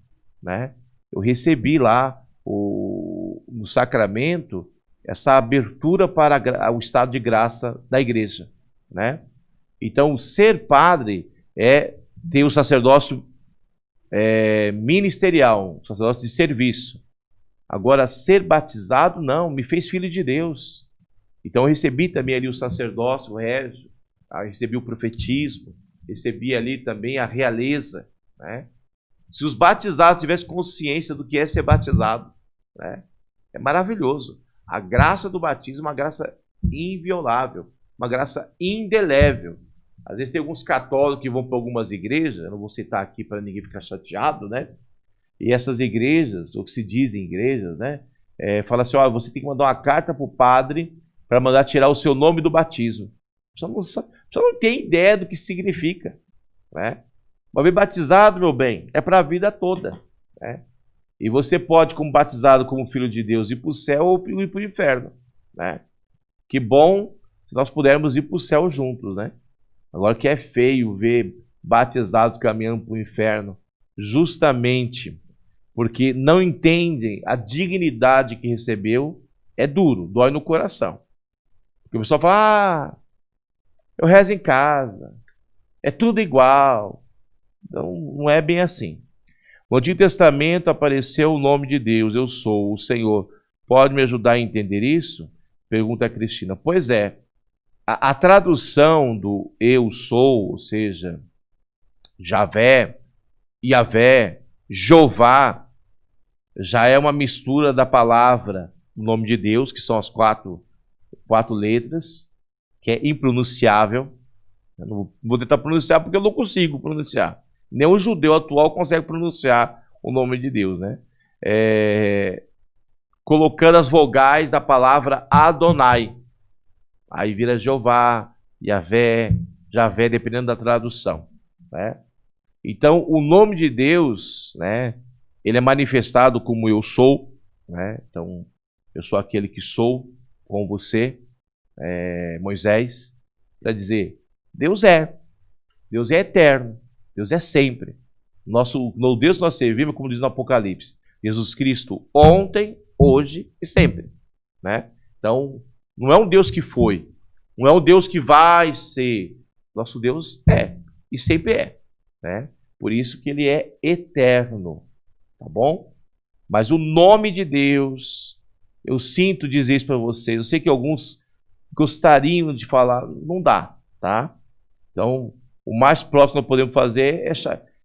né? Eu recebi lá no sacramento essa abertura para o estado de graça da igreja, né? Então, ser padre é ter o sacerdócio ministerial, o sacerdócio de serviço. Agora, ser batizado, não, me fez filho de Deus. Então, eu recebi também ali o sacerdócio, o régio, recebi o profetismo, recebi ali também a realeza, né? Se os batizados tivessem consciência do que é ser batizado, né, é maravilhoso. A graça do batismo é uma graça inviolável, uma graça indelével. Às vezes tem alguns católicos que vão para algumas igrejas, eu não vou citar aqui para ninguém ficar chateado, né? E essas igrejas, ou que se dizem igrejas, né, fala assim, você tem que mandar uma carta para o padre para mandar tirar o seu nome do batismo. Você não tem ideia do que significa, né? Uma vez batizado, meu bem, é para a vida toda, né? E você pode, como batizado como filho de Deus, ir para o céu ou ir para o inferno, né? Que bom se nós pudermos ir para o céu juntos, né? Agora que é feio ver batizados caminhando para o inferno justamente porque não entendem a dignidade que recebeu, é duro, dói no coração. Porque o pessoal fala, eu rezo em casa, é tudo igual. Então, não é bem assim. No Antigo Testamento apareceu o nome de Deus, eu sou o Senhor. Pode me ajudar a entender isso? Pergunta a Cristina. Pois é, a tradução do eu sou, ou seja, Javé, Yavé, Jeová, já é uma mistura da palavra, o nome de Deus, que são as quatro letras, que é impronunciável. Eu não vou tentar pronunciar porque eu não consigo pronunciar. Nem o judeu atual consegue pronunciar o nome de Deus, né? Colocando as vogais da palavra Adonai. Aí vira Jeová, Yavé, Javé, dependendo da tradução, né? Então, o nome de Deus, né, ele é manifestado como eu sou, né? Então, eu sou aquele que sou com você, Moisés, para dizer, Deus é eterno, Deus é sempre. No Deus que nós servimos, como diz no Apocalipse, Jesus Cristo ontem, hoje e sempre, né? Então, não é um Deus que foi, não é um Deus que vai ser. Nosso Deus é e sempre é, né? Por isso que ele é eterno, tá bom? Mas o nome de Deus, eu sinto dizer isso para vocês. Eu sei que alguns gostariam de falar, não dá, tá? Então, o mais próximo que nós podemos fazer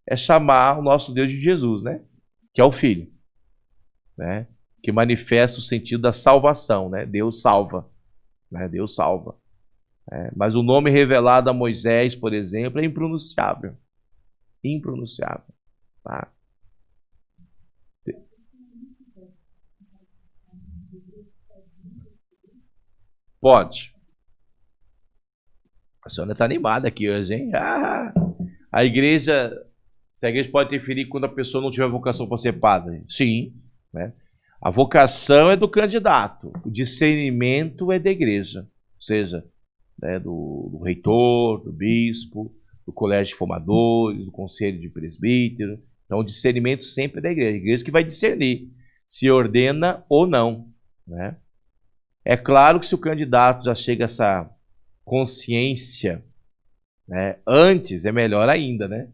é chamar o nosso Deus de Jesus, né? Que é o Filho, né? Que manifesta o sentido da salvação, né? Deus salva, né? Deus salva. Mas o nome revelado a Moisés, por exemplo, é impronunciável. Impronunciável, tá? Pode. A senhora está animada aqui hoje, hein? A igreja, se a igreja pode interferir quando a pessoa não tiver vocação para ser padre? Sim, né? A vocação é do candidato, o discernimento é da igreja, ou seja, né, do reitor, do bispo, do colégio de formadores, do conselho de presbítero. Então, o discernimento sempre é da igreja. A igreja que vai discernir se ordena ou não, né? É claro que se o candidato já chega a essa consciência, né, antes, é melhor ainda, né?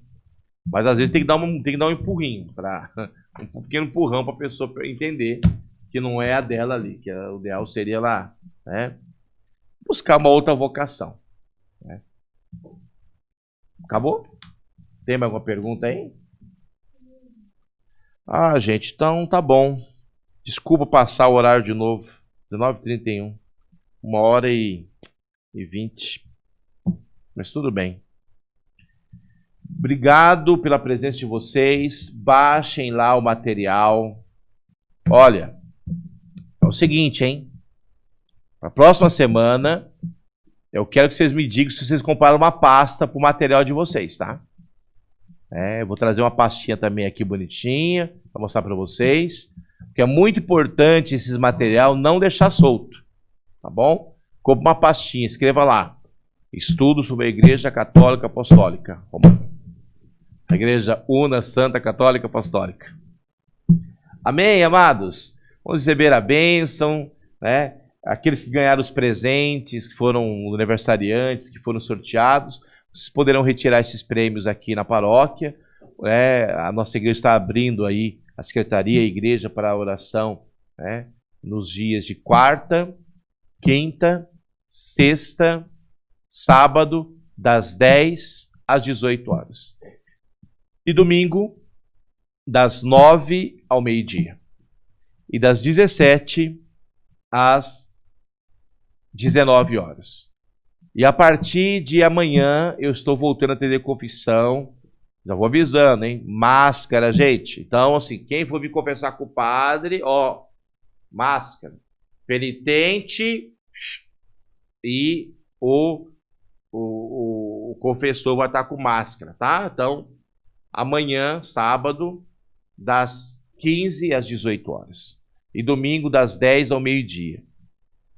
Mas às vezes tem que dar um empurrinho, um pequeno empurrão para a pessoa entender que não é a dela ali, que o ideal seria lá, né, buscar uma outra vocação, né? Acabou? Tem mais alguma pergunta aí? Gente, então tá bom. Desculpa passar o horário de novo. 19h31. 1h20. Mas tudo bem. Obrigado pela presença de vocês. Baixem lá o material. Olha, é o seguinte, hein? Na próxima semana, eu quero que vocês me digam se vocês compraram uma pasta para o material de vocês, tá? Eu vou trazer uma pastinha também aqui bonitinha para mostrar para vocês. Porque é muito importante esses material não deixar solto, tá bom? Compre uma pastinha, escreva lá. Estudo sobre a Igreja Católica Apostólica. A Igreja Una, Santa, Católica Apostólica. Amém, amados? Vamos receber a bênção, né? Aqueles que ganharam os presentes, que foram aniversariantes, que foram sorteados, vocês poderão retirar esses prêmios aqui na paróquia. A nossa igreja está abrindo aí a secretaria e a igreja para a oração, né, nos dias de quarta, quinta, sexta, sábado, das 10 às 18 horas. E domingo, das 9 ao meio-dia. E das 17 às 19 horas. E a partir de amanhã, eu estou voltando a atender confissão. Já vou avisando, hein? Máscara, gente. Então, assim, quem for vir conversar com o padre, máscara. Penitente e o confessor vai estar com máscara, tá? Então, amanhã, sábado, das 15 às 18 horas. E domingo, das 10 ao meio-dia.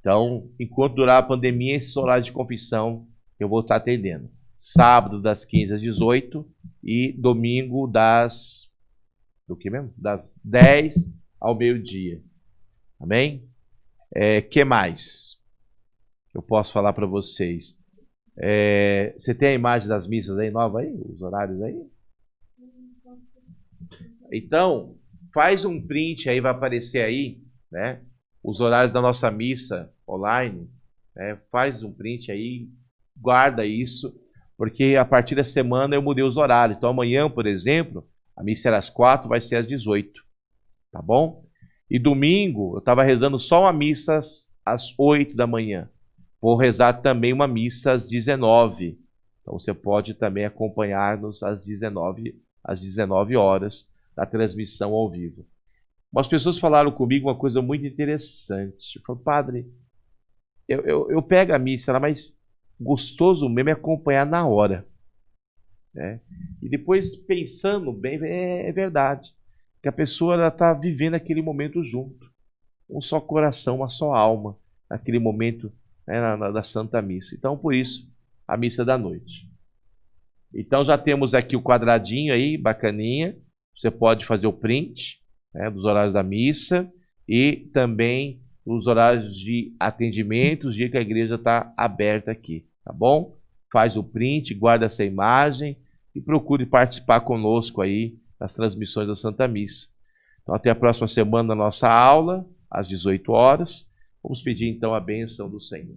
Então, enquanto durar a pandemia, esse horário de confissão eu vou estar atendendo. Sábado, das 15 às 18 e domingo, das Do que mesmo? Das 10 ao meio-dia. Amém? Que mais eu posso falar para vocês? Você tem a imagem das missas aí, nova aí? Os horários aí? Então, faz um print aí, vai aparecer aí, né? Os horários da nossa missa online, né? Faz um print aí, guarda isso, porque a partir da semana eu mudei os horários. Então amanhã, por exemplo, a missa era às 4, vai ser às 18, tá bom? E domingo eu estava rezando só uma missa às 8 da manhã. Vou rezar também uma missa às 19. Então você pode também acompanhar-nos às 19 horas da transmissão ao vivo. Umas pessoas falaram comigo uma coisa muito interessante. Falaram, padre, eu pego a missa lá, mas gostoso mesmo é acompanhar na hora. Né? E depois, pensando bem, é verdade. Que a pessoa está vivendo aquele momento junto. Um só coração, uma só alma, naquele momento, né, da Santa Missa. Então, por isso, a missa da noite. Então, já temos aqui o quadradinho aí, bacaninha. Você pode fazer o print, né, dos horários da missa e também os horários de atendimento, os dias que a igreja está aberta aqui, tá bom? Faz o print, guarda essa imagem e procure participar conosco aí nas transmissões da Santa Missa. Então, até a próxima semana, na nossa aula, às 18 horas. Vamos pedir então a bênção do Senhor.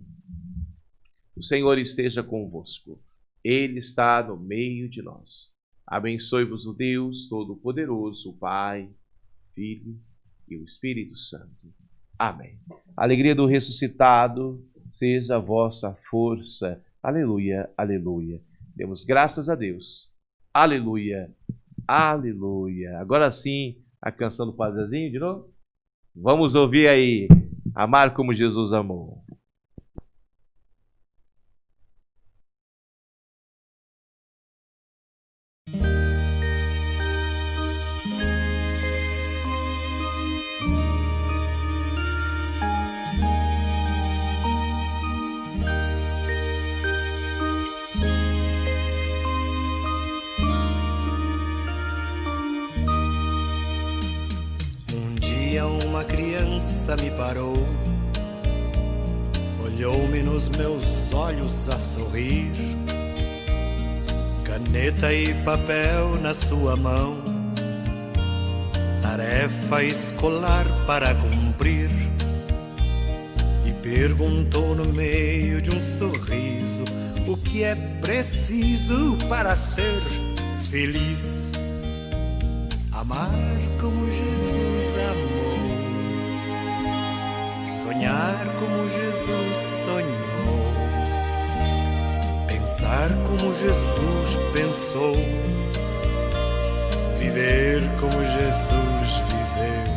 O Senhor esteja convosco. Ele está no meio de nós. Abençoe-vos o Deus Todo-Poderoso, o Pai, Filho e o Espírito Santo. Amém. A alegria do ressuscitado seja a vossa força. Aleluia, aleluia. Demos graças a Deus. Aleluia, aleluia. Agora sim, a canção do Padre Zezinho de novo. Vamos ouvir aí. Amar como Jesus amou. Uma criança me parou, olhou-me nos meus olhos a sorrir, caneta e papel na sua mão, tarefa escolar para cumprir, e perguntou no meio de um sorriso o que é preciso para ser feliz. Amar como Jesus amou, sonhar como Jesus sonhou, pensar como Jesus pensou, viver como Jesus viveu,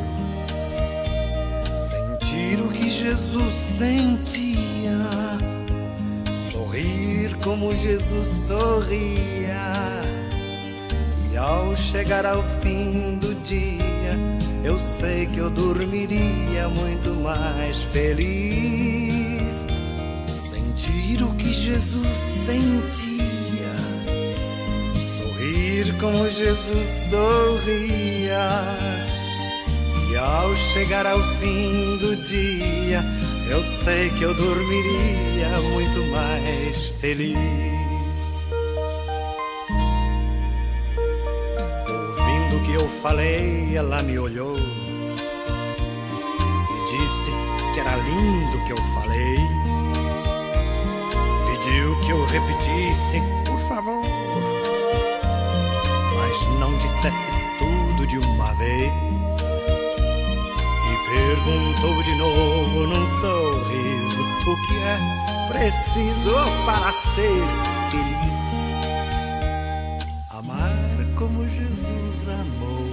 sentir o que Jesus sentia, sorrir como Jesus sorria. E ao chegar ao fim do dia, eu sei que eu dormiria muito mais feliz. Sentir o que Jesus sentia, sorrir como Jesus sorria. E ao chegar ao fim do dia, eu sei que eu dormiria muito mais feliz. Que eu falei, ela me olhou e disse que era lindo o que eu falei. Pediu que eu repetisse, por favor, mas não dissesse tudo de uma vez. E perguntou de novo num sorriso o que é preciso para ser feliz. Como Jesus amou,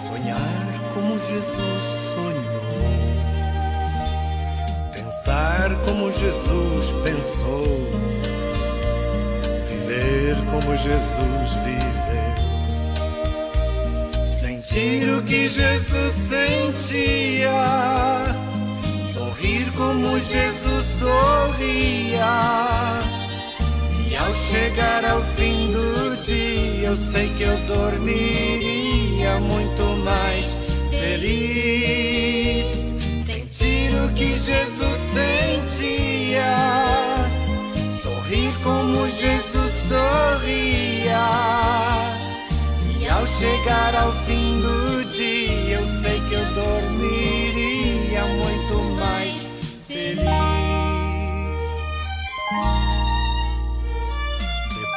sonhar como Jesus sonhou, pensar como Jesus pensou, viver como Jesus viveu, sentir o que Jesus sentia, sorrir como Jesus sorria. E ao chegar ao fim do dia, eu sei que eu dormiria muito mais feliz. Sentir o que Jesus sentia, sorrir como Jesus sorria. E ao chegar ao fim do dia, eu sei que eu dormiria muito mais feliz.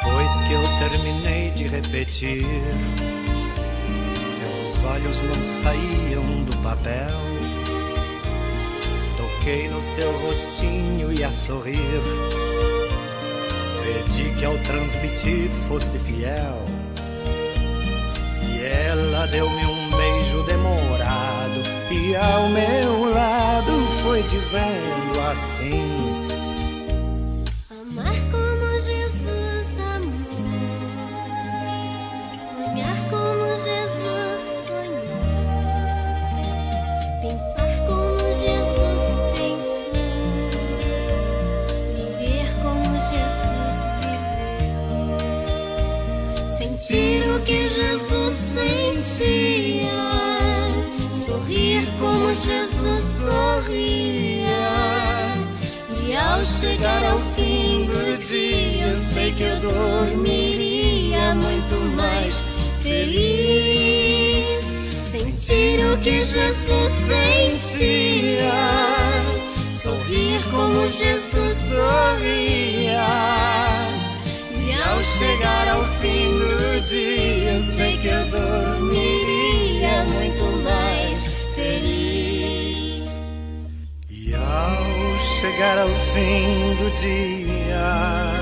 Depois que eu terminei de repetir, seus olhos não saíam do papel. Toquei no seu rostinho e a sorrir, pedi que ao transmitir fosse fiel. E ela deu-me um beijo demorado e ao meu lado foi dizendo assim: amar como Jesus amou, sonhar como Jesus sonhou, pensar como Jesus pensou, viver como Jesus viveu, sentir o que Jesus sentia, sorrir como Jesus sorria. E ao chegar ao fim do dia, eu sei que eu dormiria muito mais feliz. Sentir o que Jesus sentia, sorrir como Jesus sorria. E ao chegar ao fim do dia, eu sei que eu dormiria muito mais feliz. E ao chegar ao fim do dia,